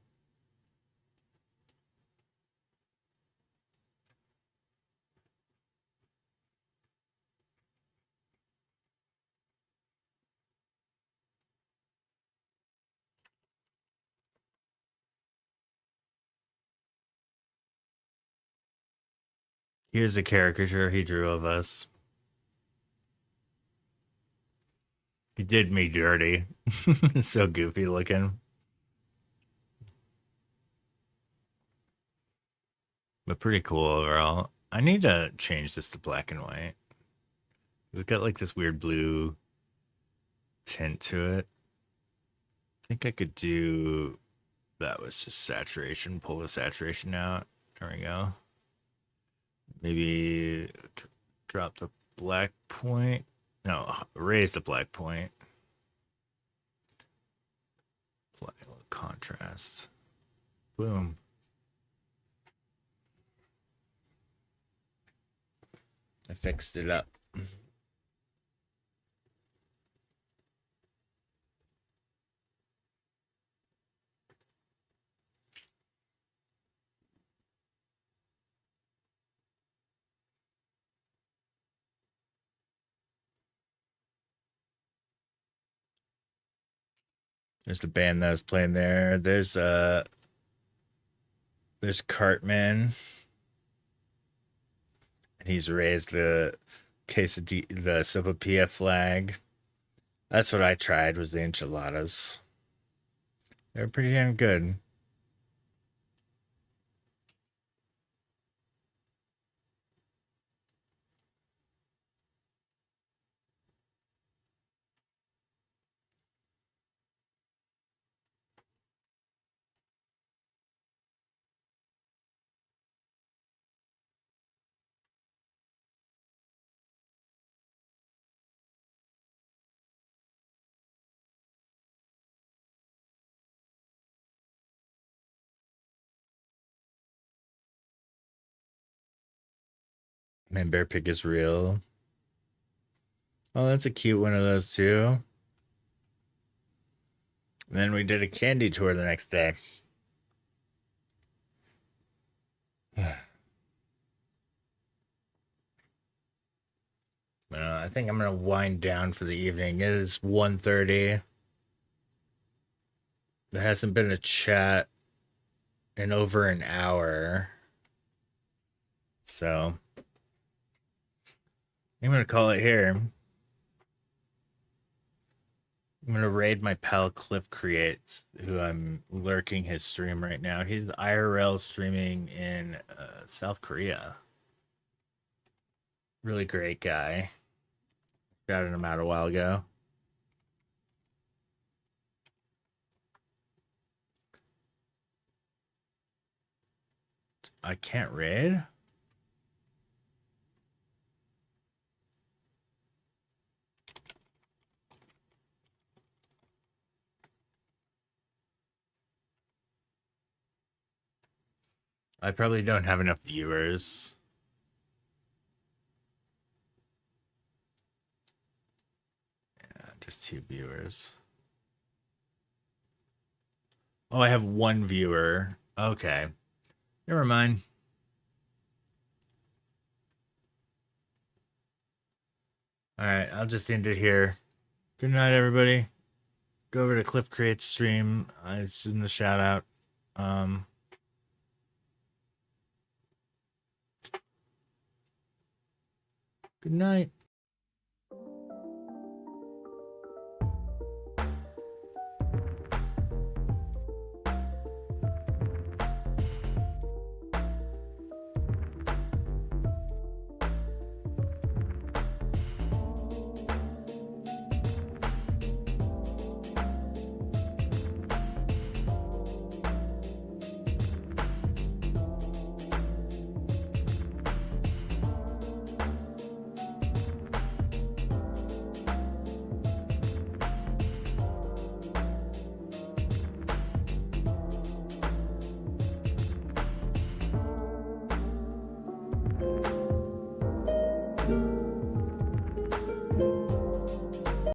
Here's a caricature he drew of us. He did me dirty. So goofy looking. But pretty cool overall. I need to change this to black and white. It's got like this weird blue tint to it. I think I could do... That was just saturation. Pull the saturation out. There we go. Maybe drop the black point. No, raise the black point. Apply a little contrast. Boom. I fixed it up. There's the band that was playing there. There's Cartman. And he's raised the the Sopapilla flag. That's what I tried, was the enchiladas. They're pretty damn good. Man, Bear Pig is real. Oh, that's a cute one of those too. And then we did a candy tour the next day. I think I'm gonna wind down for the evening. It is 1:30. There hasn't been a chat in over an hour. So I'm gonna call it here. I'm gonna raid my pal Cliff Creates, who I'm lurking his stream right now. He's IRL streaming in South Korea. Really great guy. Shouted him out a while ago. I can't raid? I probably don't have enough viewers. Yeah, just 2 viewers. Oh, I have 1 viewer. Okay. Never mind. Alright, I'll just end it here. Good night, everybody. Go over to Cliff Creates stream. It's in the shout out. Good night.